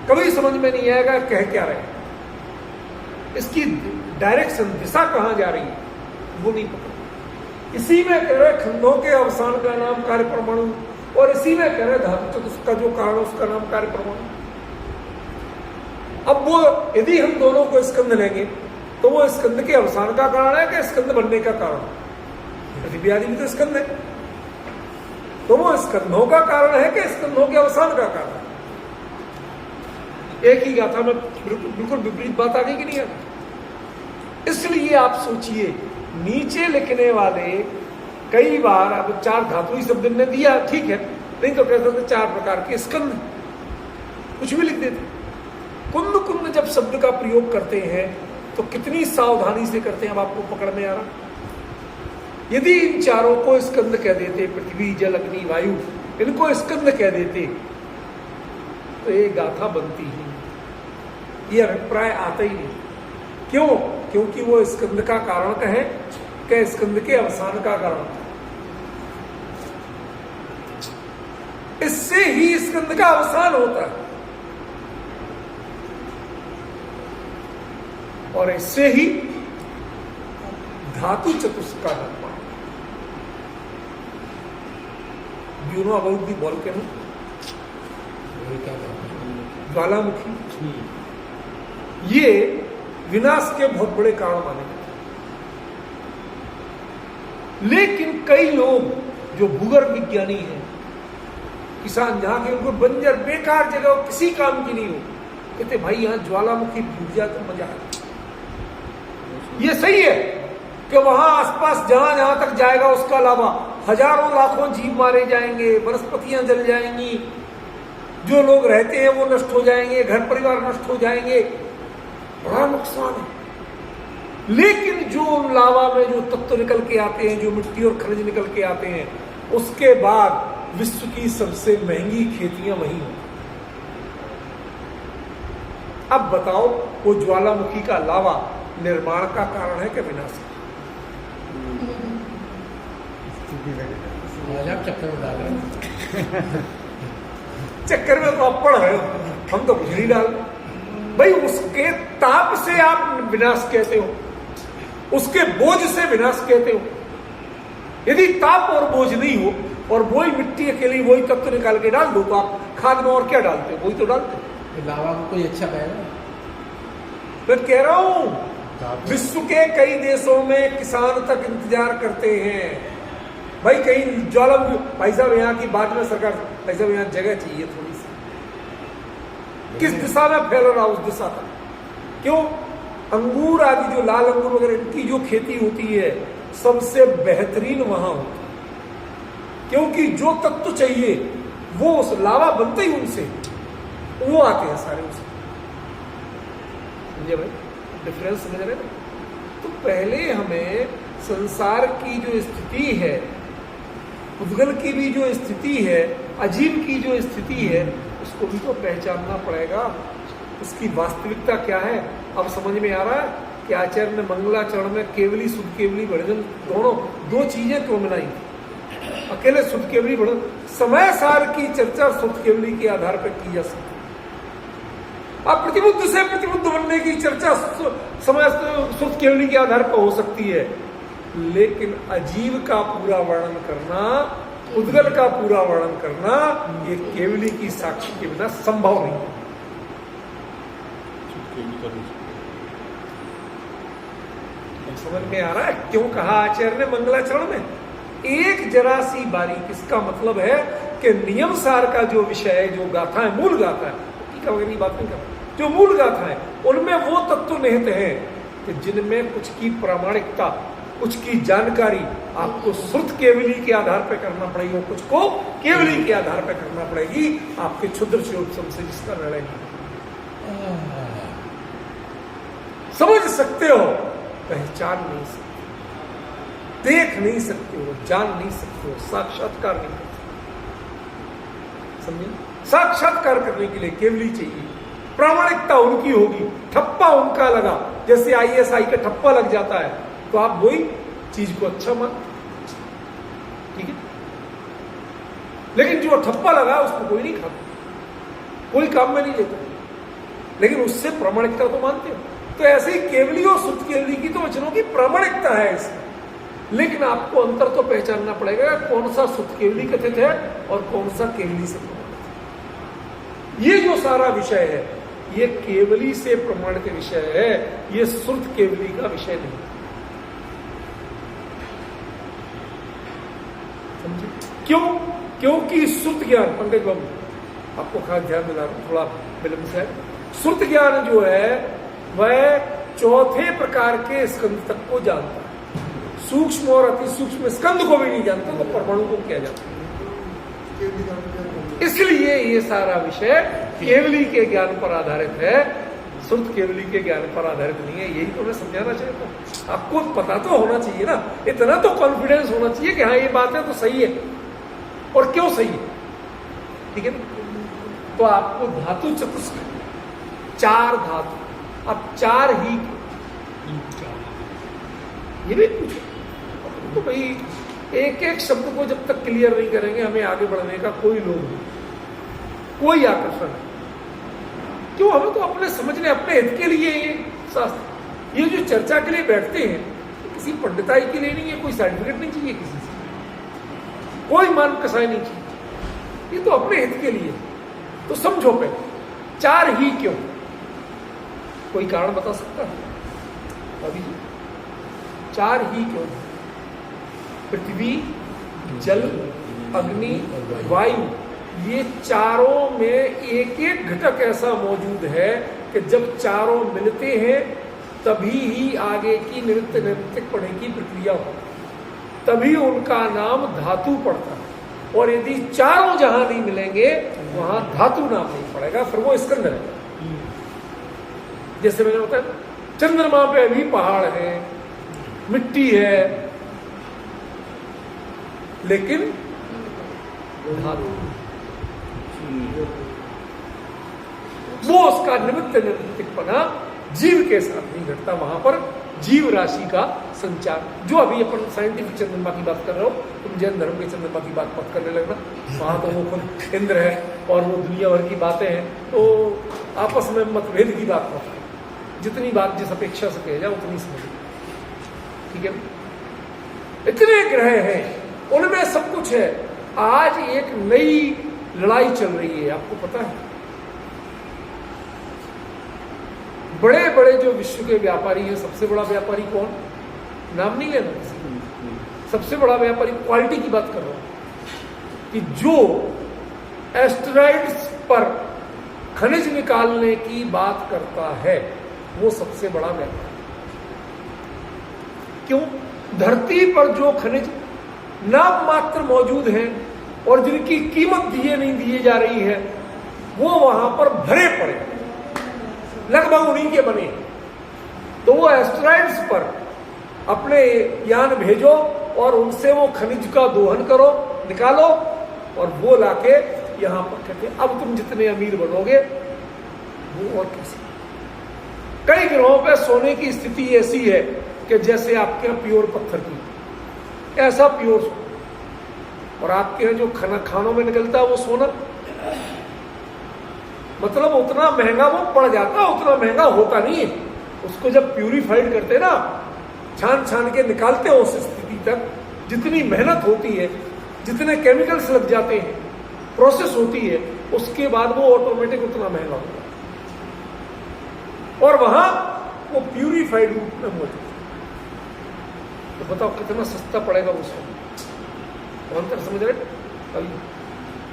कभी समझ में नहीं आएगा कह क्या रहे हैं। इसकी डायरेक्शन, दिशा कहां जा रही है, वो नहीं पता। इसी में कह रहे खंडों के अवसान का नाम कार्य परमाणु, और इसी में कह रहे धातु चतुष्क का जो कारण उसका नाम कार्य परमाणु। अब वो यदि हम दोनों को स्कंद लेंगे तो वो स्कंद के अवसान का कारण है कि स्कंद बनने का कारण? पृथ्वी आदि भी तो स्कंद है, तो वो स्कंदों का कारण है कि स्कंदों के अवसान का कारण? एक ही गाथा में बिल्कुल विपरीत बात आ गई कि नहीं आ? इसलिए आप सोचिए, नीचे लिखने वाले कई बार, अब 4 धातु ही शब्द ने दिया, ठीक है, नहीं तो कहते थे 4 प्रकार के स्कंद, कुछ भी लिख देते। कुंद कुंद जब शब्द का प्रयोग करते हैं तो कितनी सावधानी से करते हैं, अब आपको पकड़ में आ रहा। यदि इन चारों को स्कंद कह देते, पृथ्वी जल अग्नि वायु, इनको स्कंद कह देते, तो ये गाथा बनती ही, ये अभिप्राय आता ही नहीं। क्यों? क्योंकि वो स्कंद का कारण कहे कि स्कंद के अवसान का कारण, इससे ही स्कंद का अवसान होता है, और इससे ही धातु चतुष्क का निर्माण। You know about the volcano, ज्वालामुखी, ये विनाश के बहुत बड़े कारण माने गए। लेकिन कई लोग जो भूगर्भ विज्ञानी हैं, किसान, जहां के उनको बंजर बेकार जगह किसी काम की नहीं हो, कहते भाई यहां ज्वालामुखी फूट जाए तो मजा आए। ये सही है कि वहां आसपास जहां जहां तक जाएगा उसका अलावा हजारों लाखों जीव मारे जाएंगे, वनस्पतियां जल जाएंगी, जो लोग रहते हैं वो नष्ट हो जाएंगे, घर परिवार नष्ट हो जाएंगे, बड़ा नुकसान है। लेकिन जो लावा में जो तत्व निकल के आते हैं, जो मिट्टी और खनिज निकल के आते हैं, उसके बाद विश्व की सबसे महंगी खेतियां वहीं होती हैं। अब बताओ वो ज्वालामुखी का लावा निर्माण का कारण है कि विनाश का? आज आप चक्कर में डाल रहे हैं। चक्कर में तो आप पड़ रहे हो, हम तो कुछ नहीं डाल रहे। भाई उसके ताप से आप विनाश कहते हो, उसके बोझ से विनाश कहते हो। यदि ताप और बोझ नहीं हो और वही मिट्टी अकेली वही तत्व निकाल के डाल दो तो आप खाद में और क्या डालते हो? वही तो डालते हो। लावा को कोई अच्छा कहेगा? मैं कह रहा हूं विश्व के कई देशों में किसान तक इंतजार करते हैं। भाई कहीं ज्वालामुखी, भाई साहब यहाँ की बात में सरकार, भाई साहब यहाँ जगह चाहिए थोड़ी सी, किस दिशा में फैल रहा उस दिशा तक। क्यों? अंगूर आदि जो लाल अंगूर वगैरह इनकी जो खेती होती है सबसे बेहतरीन वहां होती है, क्योंकि जो तत्व चाहिए वो उस लावा बनते ही उनसे वो आते हैं सारे उसे। समझे भाई डिफरेंस? समझ रहे ना? तो पहले हमें संसार की जो स्थिति है, उद्गल की भी जो स्थिति है, अजीब की जो स्थिति है, उसको भी तो पहचानना पड़ेगा। उसकी वास्तविकता क्या है अब समझ में आ रहा है कि आचार्य ने मंगलाचरण में केवली शुद्ध केवली वर्णन दोनों दो चीजें क्यों बनाई? अकेले शुद्ध केवली वर्णन, समय सार की चर्चा शुद्ध केवली के आधार पर की जा सकती है। अब प्रतिबुद्ध से प्रतिबुद्ध बनने की चर्चा समय शुद्ध केवली के आधार पर हो सकती है, लेकिन अजीव का पूरा वर्णन करना, उद्गल का पूरा वर्णन करना ये केवली की साक्षी के बिना संभव नहीं है। समझ में आ रहा है क्यों कहा आचार्य ने मंगलाचरण में? एक जरा सी बारीक, इसका मतलब है कि नियम सार का जो विषय है, जो गाथा है, मूल गाथा है, टीका वगैरह की बात नहीं कर रहा, जो मूल गाथा है उनमें वो तत्व निहित है कि जिनमें कुछ की प्रामाणिकता, कुछ की जानकारी आपको श्रुत केवली के आधार पर करना पड़ेगी, कुछ को केवली के आधार पर करना पड़ेगी, आपके क्षुद्र शोधम से जिसका निर्णय समझ सकते हो, पहचान नहीं सकते, देख नहीं सकते हो, जान नहीं सकते हो, साक्षात्कार नहीं कर सकते। समझे? साक्षात्कार करने के लिए केवली चाहिए, प्रामाणिकता उनकी होगी, ठप्पा उनका लगा, जैसे ISI का ठप्पा लग जाता है तो आप वही चीज को अच्छा मान, ठीक है? लेकिन जो ठप्पा लगा उसको कोई नहीं खाता, कोई काम में नहीं लेता, लेकिन उससे प्रामाणिकता तो मानते हो। तो ऐसे ही केवली और शुद्ध केवली की तो वचनों की प्रामाणिकता है इसमें, लेकिन आपको अंतर तो पहचानना पड़ेगा कौन सा शुद्ध केवली कथित है और कौन सा केवली से प्रमाणित है। ये जो सारा विषय है ये केवली से प्रमाणित विषय है, ये शुद्ध केवली का विषय नहीं। समझे? क्यों? क्योंकि शुद्ध ज्ञान, पंकज बाबू आपको खास ध्यान दिला रहा हूं, थोड़ा विलंब से। शुद्ध ज्ञान जो है वह चौथे प्रकार के स्कंद तक को जानता है, सूक्ष्म और अति सूक्ष्म स्कंद को भी नहीं जानता तो परमाणु को क्या जानता? इसलिए ये सारा विषय केवली के ज्ञान पर आधारित है, शुद्ध केवली के ज्ञान पर आधारित नहीं है। यही तो मैं समझाना चाहता हूँ। आपको पता तो होना चाहिए ना, इतना तो कॉन्फिडेंस होना चाहिए कि हाँ ये बात है तो सही है, और क्यों सही है, ठीक है ना? तो आपको धातु चतुष्क, 4 धातु, अब 4 ही ये भी पूछो तो भाई एक एक शब्द को जब तक क्लियर नहीं करेंगे हमें आगे बढ़ने का कोई लोग नहीं, कोई आकर्षण नहीं। क्यों? हमें तो अपने समझने, अपने हित के लिए ये शास्त्र, ये जो चर्चा के लिए बैठते हैं किसी पंडिताई के लिए नहीं है, कोई सर्टिफिकेट नहीं चाहिए किसी से, कोई मान कसाई नहीं चाहिए, ये तो अपने हित के लिए। तो समझो पहले 4 ही क्यों? कोई कारण बता सकता है अभी? 4 ही क्यों? पृथ्वी, जल, अग्नि, वायु, ये चारों में एक एक घटक ऐसा मौजूद है कि जब चारों मिलते हैं तभी ही आगे की नित्य नैमित्तिक पढ़ने की प्रक्रिया हो, तभी उनका नाम धातु पड़ता है। और यदि चारों जहां नहीं मिलेंगे वहां धातु नाम नहीं पड़ेगा, फिर वो स्कंद है। जैसे मैंने बताया चंद्रमा पे भी पहाड़ है, मिट्टी है, लेकिन धातु वो उसका निमित्तिकपना जीव के साथ नहीं घटता, वहां पर जीव राशि का संचार। जो अभी अपन साइंटिफिक चंद्रमा की बात कर रहे हो, तुम जैन धर्म के चंद्रमा की बात मत करने लगना। वहां तो वो खुद इंद्र है और वो दुनिया भर की बातें हैं, तो आपस में मतभेद की बात मत करो। जितनी बात जिस अपेक्षा से कहे जाए उतनी समझ, ठीक है। इतने ग्रह हैं, उनमें सब कुछ है। आज एक नई लड़ाई चल रही है, आपको पता है। बड़े बड़े जो विश्व के व्यापारी हैं, सबसे बड़ा व्यापारी कौन, नाम नहीं लेना किसी को, सबसे बड़ा व्यापारी, क्वालिटी की बात कर रहा हूं, कि जो एस्टेरॉइड्स पर खनिज निकालने की बात करता है वो सबसे बड़ा व्यापारी। क्यों? धरती पर जो खनिज नाम मात्र मौजूद हैं और जिनकी कीमत दिए नहीं दिए जा रही है, वो वहां पर भरे पड़े, लगभग उन्हीं के बने। तो वो एस्टेरॉइड्स पर अपने यान भेजो और उनसे वो खनिज का दोहन करो, निकालो, और वो लाके यहां पर कहते अब तुम जितने अमीर बनोगे वो और कैसे। कई ग्रहों पे सोने की स्थिति ऐसी है कि जैसे आपके यहां प्योर पत्थर की, ऐसा प्योर सोना, और आपके यहां जो खानों में निकलता है वो सोना, मतलब उतना महंगा वो पड़ जाता है, उतना महंगा होता नहीं है। उसको जब प्यूरिफाइड करते ना, छान छान के निकालते हैं उस स्थिति तक, जितनी मेहनत होती है, जितने केमिकल्स लग जाते हैं, प्रोसेस होती है, उसके बाद वो ऑटोमेटिक उतना महंगा होता है। और वहां वो प्यूरिफाइड रूप में मौजूद है। तो बताओ कितना सस्ता पड़ेगा वो सोना। अंतर समझ रहे?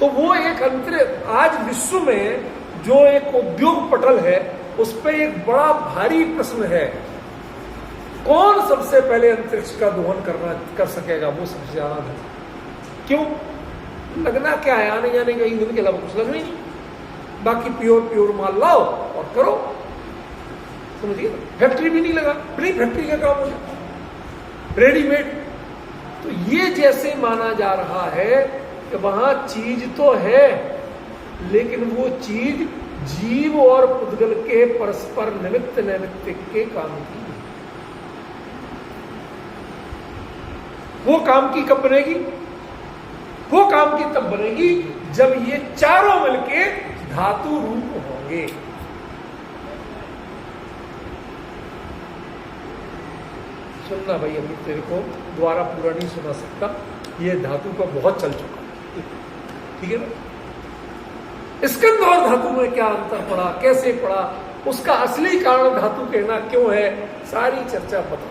तो वो एक अंतर, आज विश्व में जो एक उद्योग पटल है, उस पर एक बड़ा भारी प्रश्न है, कौन सबसे पहले अंतरिक्ष का दोहन कर सकेगा, वो सबसे ज्यादा है। क्यों? लगना क्या है, आने जाने का ईंधन के अलावा कुछ लगना ही नहीं। बाकी प्योर माल लाओ और करो, समझिए। फैक्ट्री भी नहीं लगा, फ्री फैक्ट्री का काम हो जाए, रेडीमेड। तो ये जैसे माना जा रहा है कि वहां चीज तो है, लेकिन वो चीज जीव और पुद्गल के परस्पर निमित्त नैमित्तिक के काम की है। वो काम की कब बनेगी? वो काम की तब बनेगी जब ये चारों मिलके धातु रूप होंगे। सुनना भाई, अभी तेरे को द्वारा पूरा नहीं सुना सकता, ये धातु का बहुत चल चुका, ठीक है ना। स्कंद और धातु में क्या अंतर पड़ा, कैसे पड़ा, उसका असली कारण धातु कहना क्यों है, सारी चर्चा बता,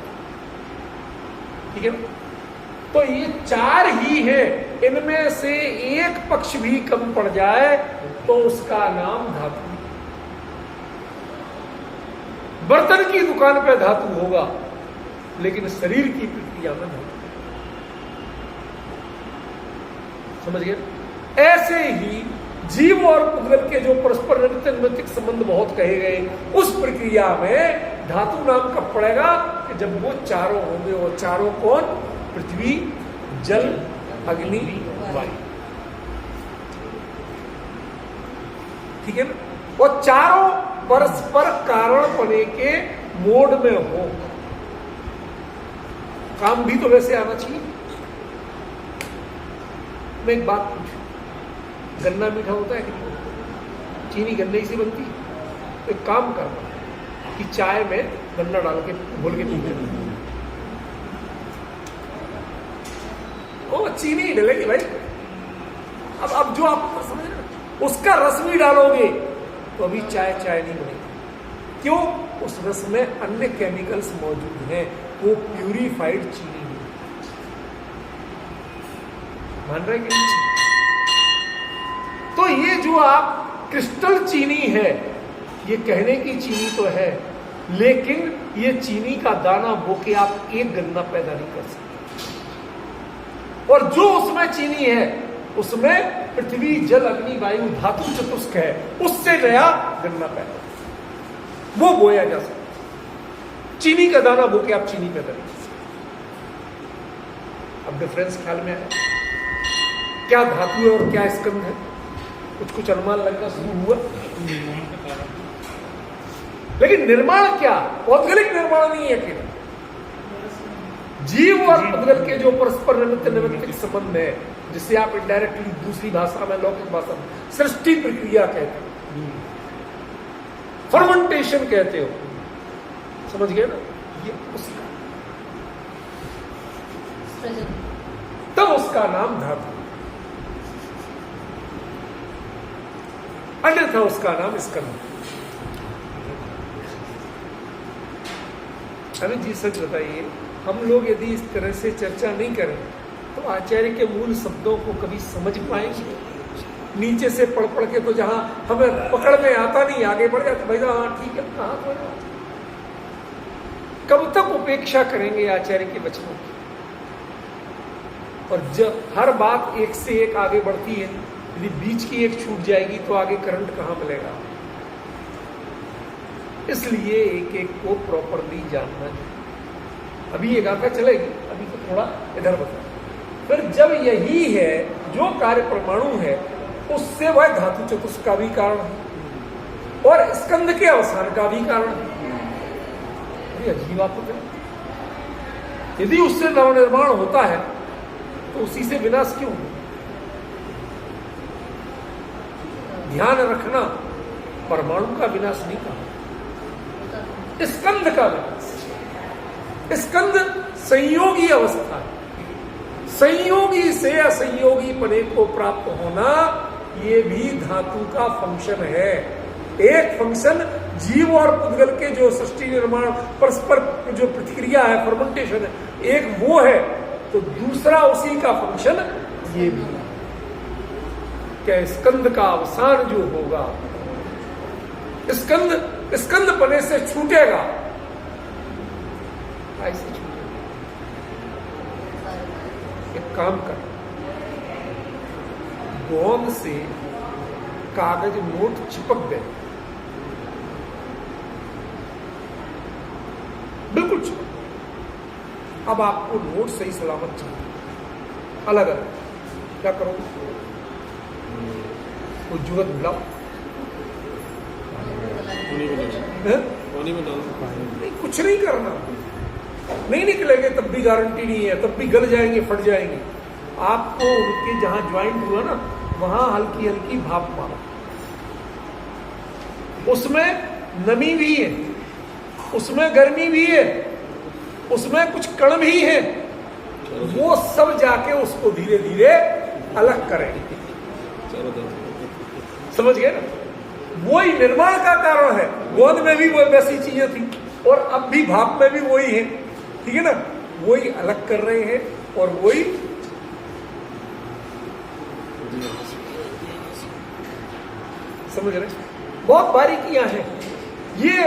ठीक है ना। तो ये चार ही है, इनमें से एक पक्ष भी कम पड़ जाए तो उसका नाम धातु। बर्तन की दुकान पे धातु होगा, लेकिन शरीर की प्रक्रिया में धातु, समझ गए। ऐसे ही जीव और पुद्गल के जो परस्पर नैमित्तिक संबंध बहुत कहे गए, उस प्रक्रिया में धातु नाम कब पड़ेगा कि जब वो चारों होंगे। वो चारों कौन? पृथ्वी, जल, अग्नि, वायु, ठीक है ना। वो चारों परस्पर कारण बने के मोड में हो। काम भी तो वैसे आना चाहिए। मैं एक बात पूछूं, गन्ना मीठा होता है कि नहीं? चीनी गन्ने से बनती है। तो एक काम करना कि चाय में गन्ना डाल के घोल के पीते, वो चीनी ही डलेगी भाई। अब जो आप समझ रहे हो, उसका रस भी डालोगे तो अभी चाय नहीं बनेगी। क्यों? उस रस में अन्य केमिकल्स मौजूद हैं, वो प्यूरिफाइड चीनी है। मान रहे कि नहीं? तो ये जो आप क्रिस्टल चीनी है, ये कहने की चीनी तो है, लेकिन ये चीनी का दाना बोके आप एक गन्ना पैदा नहीं कर सकते। और जो उसमें चीनी है, उसमें पृथ्वी, जल, अग्नि, वायु, धातु चतुष्क है, उससे नया गन्ना पैदा वो बोया जा सकता। चीनी का दाना बोके आप चीनी पैदा नहीं कर सकते। अब डिफरेंस ख्याल में है? क्या धातु है और क्या स्कंद है? कुछ अनुमान लगना शुरू हुआ। निर्माण का कारण लेकिन निर्माण क्या? पौद्गलिक निर्माण नहीं है केवल। जीव और पुद्गल के जो परस्पर निमित्त संबंध है, जिसे आप इनडायरेक्टली दूसरी भाषा में, लौकिक भाषा में सृष्टि प्रक्रिया कहते हो, फर्मेंटेशन कहते हो, समझ गए ना? ये उसका, तब उसका नाम धातु, अन्यथा उसका नाम स्कंद। अभी जी सच बताइए, हम लोग यदि इस तरह से चर्चा नहीं करें तो आचार्य के मूल शब्दों को कभी समझ पाएंगे? नीचे से पढ़ पढ़ के तो जहां हमें पकड़ में आता नहीं, आगे बढ़ जाते भाई, हाँ ठीक है, कहां पढ़ा। कब तक उपेक्षा करेंगे आचार्य के वचनों की? और जब हर बात एक से एक आगे बढ़ती है, यदि बीच की एक छूट जाएगी तो आगे करंट कहां मिलेगा? इसलिए एक एक को प्रॉपरली जानना है। अभी ये गाथा चलेगी, अभी तो थोड़ा इधर बता। फिर जब यही है जो कार्य परमाणु है, उससे वह धातु चतुष्क का भी कारण है और स्कंद के अवसान का भी कारण है। अजीब बात है। यदि उससे नवनिर्माण होता है तो उसी से विनाश क्यों? ध्यान रखना, परमाणु का विनाश नहीं कहा, स्कंद का विनाश। स्कंद संयोगी अवस्था है। संयोगी से असंयोगी पने को प्राप्त होना, ये भी धातु का फंक्शन है। एक फंक्शन जीव और पुद्गल के जो सृष्टि निर्माण परस्पर जो प्रतिक्रिया है, फर्मेंटेशन है, एक वो है, तो दूसरा उसी का फंक्शन ये भी है। क्या स्कंद का अवसान जो होगा, स्कंद पने से छूटेगा, ऐसे छूटेगा। एक काम कर, गोंद से कागज नोट चिपक गए, बिल्कुल चिपक गए। अब आपको नोट सही सलामत चाहिए, अलग अलग, क्या करोगे? कोई जुगत मिलाओ, पानी में डालो, नहीं, कुछ नहीं करना, नहीं निकलेंगे तब भी गारंटी नहीं है, तब भी गल जाएंगे, फट जाएंगे। आपको उनके जहां ज्वाइंट हुआ ना, वहां हल्की हल्की भाप मारो, उसमें नमी भी है, उसमें गर्मी भी है, उसमें कुछ कण भी है, वो सब जाके उसको धीरे धीरे अलग करेंगे। समझ गए ना? वही निर्माण का कारण है। गोंद में भी वो वैसी चीजें थी और अब भी भाप में भी वही है, ठीक है ना? वही अलग कर रहे हैं और वही समझ रहे? बहुत बारीकियां हैं ये,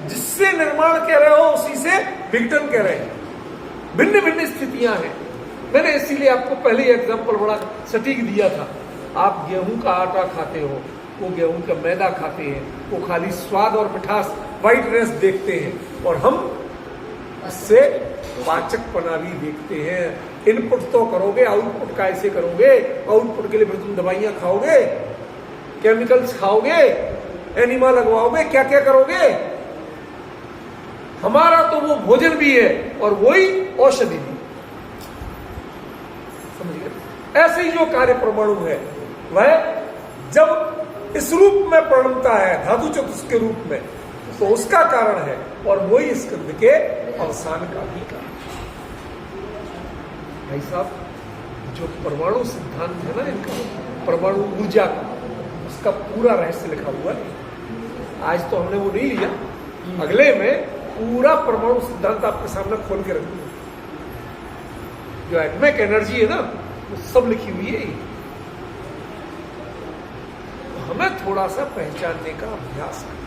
जिससे निर्माण कह रहे हो उसी से विघटन कह रहे हैं। भिन्न भिन्न स्थितियां हैं। मैंने इसीलिए आपको पहले एग्जांपल बड़ा सटीक दिया था। आप गेहूं का आटा खाते हो, वो गेहूं का मैदा खाते हैं, वो खाली स्वाद और मिठास, वाइटनेस देखते हैं, और हम इससे पाचकपना भी देखते हैं। इनपुट तो करोगे, आउटपुट कैसे करोगे? आउटपुट के लिए फिर तुम दवाइयां खाओगे, केमिकल्स खाओगे, एनिमा लगवाओगे, क्या क्या करोगे? हमारा तो वो भोजन भी है और वही औषधि भी। समझिए, ऐसे ही जो कार्य परमाणु है वह जब इस रूप में परिणमता है, धातु चतुष्क के रूप में, तो उसका कारण है, और वही स्कंद के अवसान का भी कारण। भाई साहब, जो परमाणु सिद्धांत है ना इनका, परमाणु ऊर्जा का, उसका पूरा रहस्य लिखा हुआ है। आज तो हमने वो नहीं लिया, अगले में पूरा परमाणु सिद्धांत आपके सामने खोल के रखूंगा। जो एटॉमिक एनर्जी है ना, वो सब लिखी हुई है। हमें थोड़ा सा पहचानने का अभ्यास है।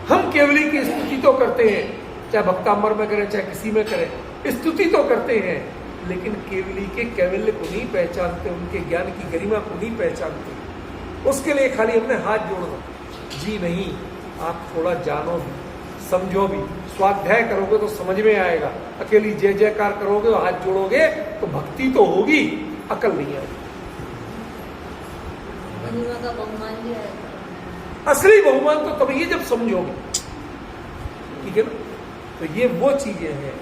हम केवली की स्तुति तो करते हैं, चाहे भक्तामर में करें चाहे किसी में करें, स्तुति तो करते हैं, लेकिन केवली के कैवल्य को नहीं पहचानते, उनके ज्ञान की गरिमा को नहीं पहचानते। उसके लिए खाली हमने हाथ जोड़ना जी नहीं, आप थोड़ा जानो भी, समझो भी। स्वाध्याय करोगे तो समझ में आएगा, अकेली जय जयकार करोगे और हाथ जोड़ोगे तो भक्ति तो होगी, अकल नहीं आएगी। का बहुमान भी आएगा। असली बहुमान तो तभी है जब समझोगे, ठीक है ना। तो ये वो चीजें हैं,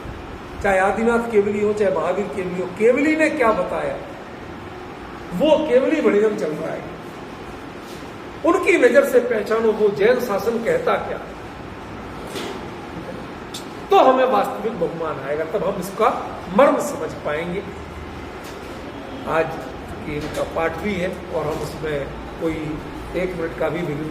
चाहे आदिनाथ केवली हो चाहे महावीर केवली हो, केवली ने क्या बताया वो केवली भणिगम चल रहा है, उनकी नजर से पहचानो वो जैन शासन कहता क्या, तो हमें वास्तविक बहुमान आएगा, तब हम इसका मर्म समझ पाएंगे। आज की इनका पाठ भी है और हम उसमें कोई 1 मिनट का भी विघ्न